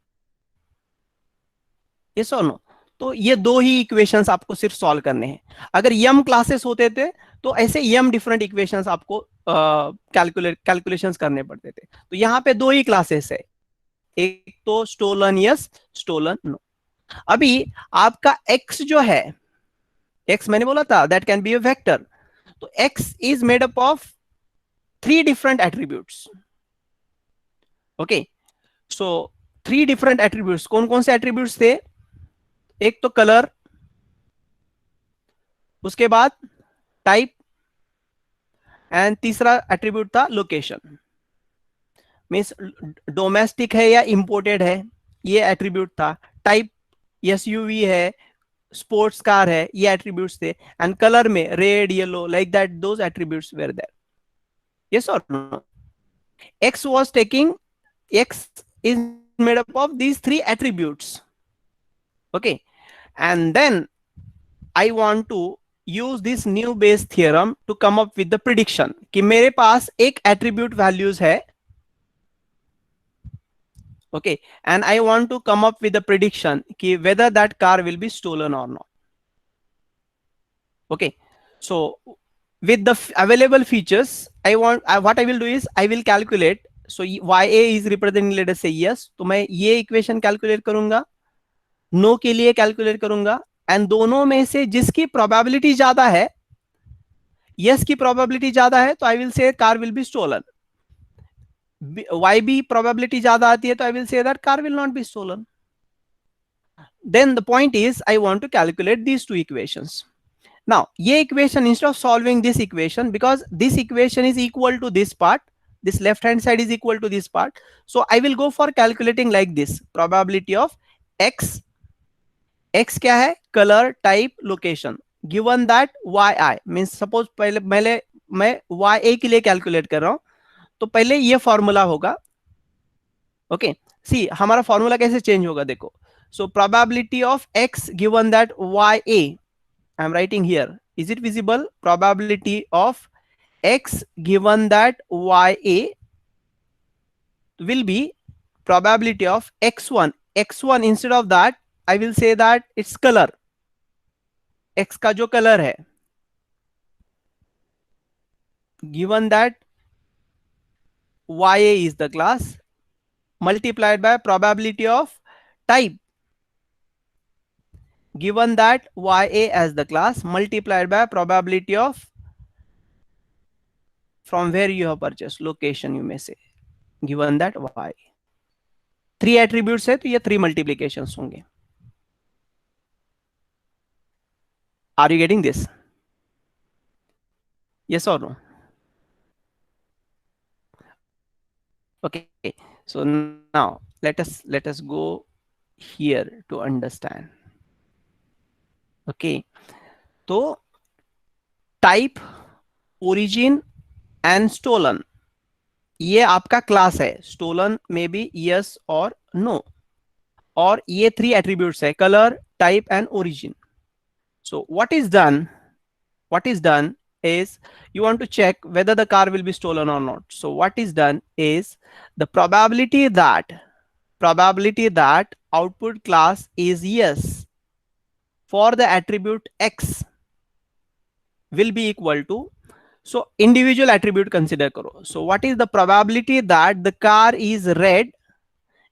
yes or no? तो ये दो ही इक्वेशंस आपको सिर्फ सॉल्व करने हैं. अगर यम क्लासेस होते थे तो ऐसे यम डिफरेंट इक्वेशंस आपको कैलकुलेशंस करने पड़ते थे. तो यहाँ पे दो ही क्लासेस है, एक तो स्टोलन यस, स्टोलन नो. अभी आपका x जो है, x मैंने बोला था that can be a vector. तो x is made up of 3 different attributes. Okay, so 3 different attributes. कौन कौन से एट्रीब्यूट्स थे? एक तो कलर, उसके बाद टाइप एंड तीसरा एट्रीब्यूट था लोकेशन. मींस डोमेस्टिक है या इंपोर्टेड है ये एट्रीब्यूट था. टाइप एसयूवी है, स्पोर्ट्स कार है, ये एट्रीब्यूट्स थे. एंड कलर में red, yellow, like that those attributes were there. Yes और no? x was taking, x is made up of these 3 attributes. Okay, and then I want to use this new Bayes theorem to come up with the prediction कि मेरे पास एक attribute values है. Okay, and I want to come up with the prediction कि whether that car will be stolen or not. Okay, so with the available features I want what I will do is I will calculate. So YA is representing let us say yes, तो मैं ये equation calculate करूंगा no के लिए calculate करूंगा, and दोनों में से जिसकी प्रोबेबिलिटी ज्यादा है, यस की प्रोबेबिलिटी ज्यादा है, तो I will say car will be stolen. YB probability ज्यादा आती है, तो I will say that car will not be stolen. Then the point is I want to calculate these two equations. Now ये equation, instead of solving this equation, because this equation is equal to this part, this left hand side is equal to this part, so I will go for calculating like this: probability of x, x क्या है, color, type, location, given that yi means suppose पहले पहले मैं ya के लिए calculate कर रहा हूं, तो पहले ये फॉर्मूला होगा. ओके, सी हमारा फॉर्मूला कैसे चेंज होगा देखो. So probability of x given that ya, I am writing here, is it visible? Probability of x given that ya will be probability of x1. x1 instead of that I will say that it's color, x का जो colour है, given that ya is the class, multiplied by probability of type, given that ya as the class, multiplied by probability of from where you have purchased, location you may say, given that y. 3 attributes है, तो ये 3 multiplications होंगे. Are you getting this? Yes or no? Okay, so now let us go here to understand. Okay, तो type, origin and stolen, ये आपका class है. Stolen में B yes और नो, और ये 3 एट्रीब्यूट्स है, colour, type and origin. So what is done is you want to check whether the car will be stolen or not. So what is done is the probability that output class is yes for the attribute x will be equal to, so individual attribute consider karo. So what is the probability that the car is red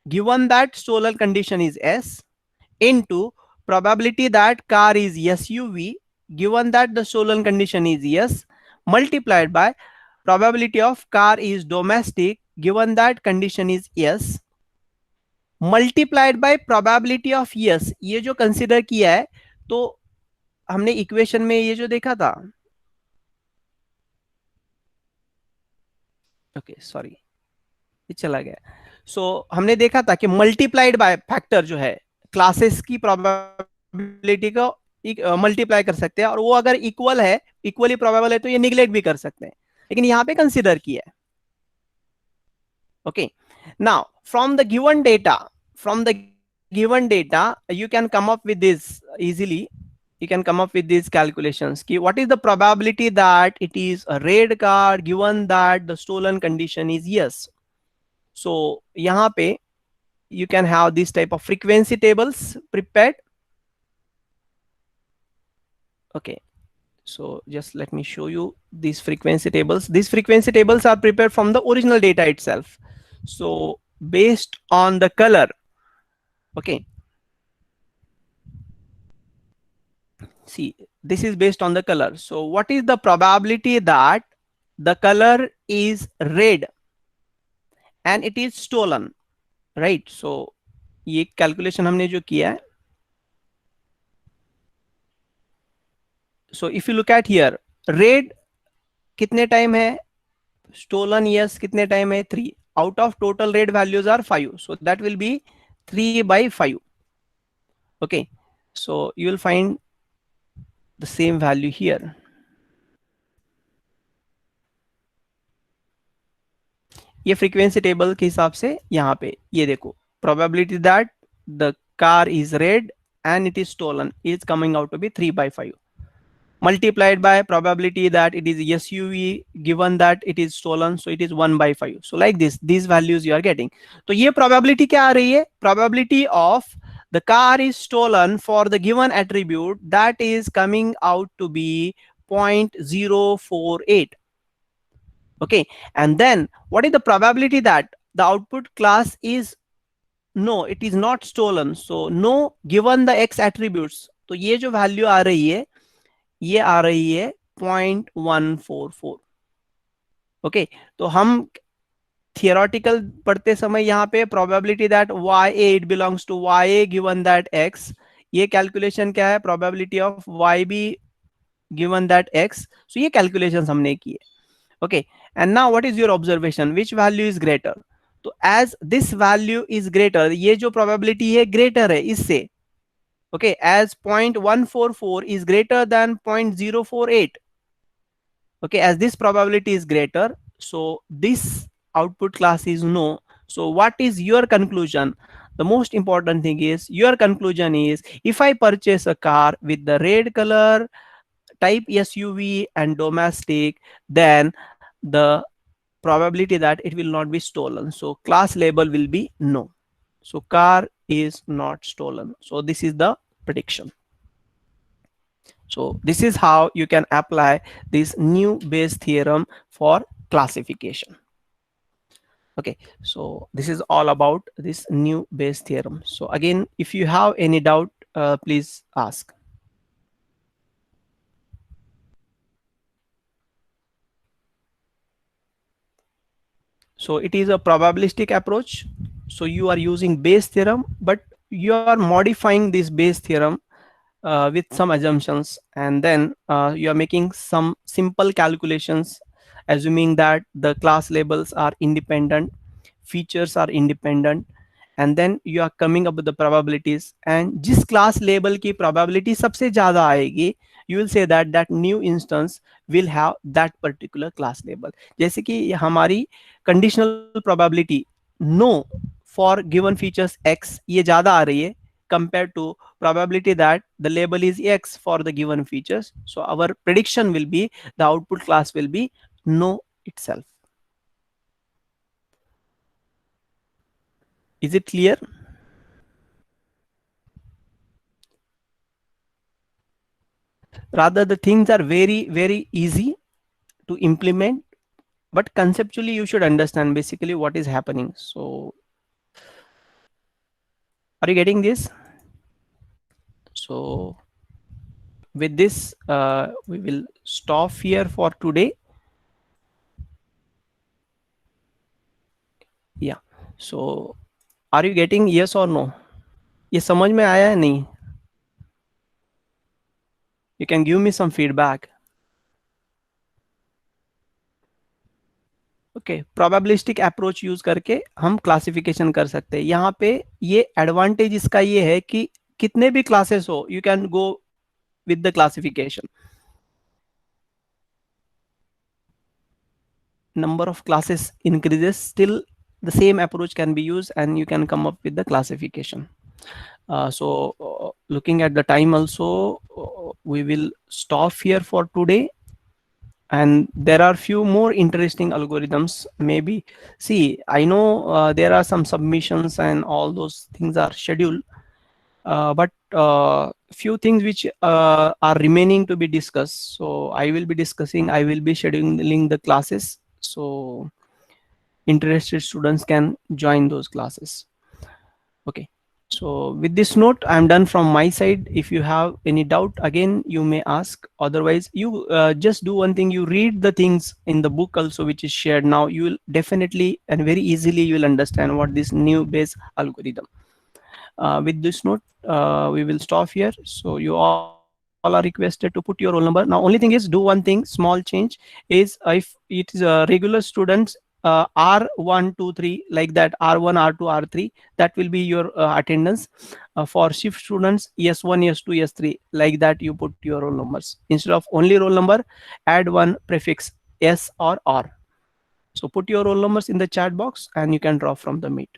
given that stolen condition is S, into probability that car is SUV given that the stolen condition is yes, multiplied by probability of car is domestic given that condition is yes, multiplied by probability of yes. ये जो consider किया है, तो हमने equation में ये जो देखा था, ओके सॉरी ये चला गया. सो हमने देखा था कि मल्टीप्लाइड बाय फैक्टर जो है, क्लासेस की प्रोबेबिलिटी को मल्टीप्लाई कर सकते हैं, और वो अगर इक्वल है, इक्वली प्रोबेबल है, तो ये निगलेक्ट भी कर सकते हैं, लेकिन यहां पे कंसीडर किया है. Okay, now from the given data you can come up with this easily. You can come up with these calculations ki what is the probability that it is a red car given that the stolen condition is yes. So yahan pe you can have this type of frequency tables prepared. Okay, so just let me show you these frequency tables. These frequency tables are prepared from the original data itself. So based on the color, okay, see this is based on the color. So what is the probability that the color is red and it is stolen, right? So ये calculation हमने जो किया है, so if you look at here, red कितने time है, stolen yes कितने time है, 3. out of total red values are 5, so that will be 3 by 5. Okay, so you will find the same value here. ये frequency table के हिसाब से यहाँ पे ये देखो, probability that the car is red and it is stolen is coming out to be 3 by 5, multiplied by probability that it is SUV given that it is stolen, so it is 1 by 5. So like this, these values you are getting. तो ये probability क्या आ रही है, probability of the car is stolen for the given attribute, that is coming out to be 0.048. Okay, and then what is the probability that the output class is no, it is not stolen. So no given the x attributes. तो ये जो value आ रही है ये आ रही है 0.144. Okay, तो हम थियोरेटिकल पढ़ते समय यहाँ पे probability that Y A it belongs to Y A given that X, ये कैलकुलेशन क्या है, probability of Y B given that X. So ये कैलकुलेशन हमने की है. Okay, and now what is your observation, which value is greater. तो as this value is greater, ये जो प्रोबेबिलिटी है ग्रेटर है इससे. Okay, as 0.144 is greater than 0.048. Okay, as this probability is greater, so this output class is no. So what is your conclusion? The most important thing is your conclusion is, if I purchase a car with the red color, type SUV and domestic, then the probability that it will not be stolen, so class label will be no. So car is not stolen. So this is the prediction. So this is how you can apply this new Bayes theorem for classification. Okay, so this is all about this new Bayes theorem. So again, if you have any doubt, please ask. So it is a probabilistic approach. So you are using Bayes theorem, but you are modifying this Bayes theorem with some assumptions, and then you are making some simple calculations, assuming that the class labels are independent, features are independent, and then you are coming up with the probabilities. And जिस class label की probability सबसे ज़्यादा आएगी, you will say that that new instance will have that particular class label. जैसे कि हमारी conditional probability no for given features x ये ज़्यादा आ रही है compared to probability that the label is x for the given features. So our prediction will be, the output class will be no itself. Is it clear? Rather, the things are very easy to implement, but conceptually you should understand basically what is happening. So are you getting this? So with this, we will stop here for today. Yeah. So are you getting yes or no? ये समझ में आया है नहीं? You can give me some feedback. Okay, probabilistic approach use करके हम classification कर सकते हैं. यहाँ पे ये एडवांटेज इसका ये है कि कितने भी क्लासेस हो, you can go with the classification. Number of classes increases, still the same approach can be used and you can come up with the classification. So looking at the time also, we will stop here for today. And there are few more interesting algorithms maybe. See, I know there are some submissions and all those things are scheduled, but few things which are remaining to be discussed. So I will be discussing, I will be scheduling the classes, so interested students can join those classes. Okay, so with this note, I'm done from my side. If you have any doubt, again you may ask. Otherwise, you just do one thing, you read the things in the book also which is shared now. You will definitely and very easily you will understand what this new Bayes algorithm. With this note, we will stop here. So you all are requested to put your roll number. Now only thing is, do one thing, small change is, if it is regular students, R1 2 3 like that, R1 R2 R3, that will be your attendance. For shift students, S1 S2 S3 like that, you put your roll numbers. Instead of only roll number, add one prefix S or R. So put your roll numbers in the chat box and you can drop from the meet.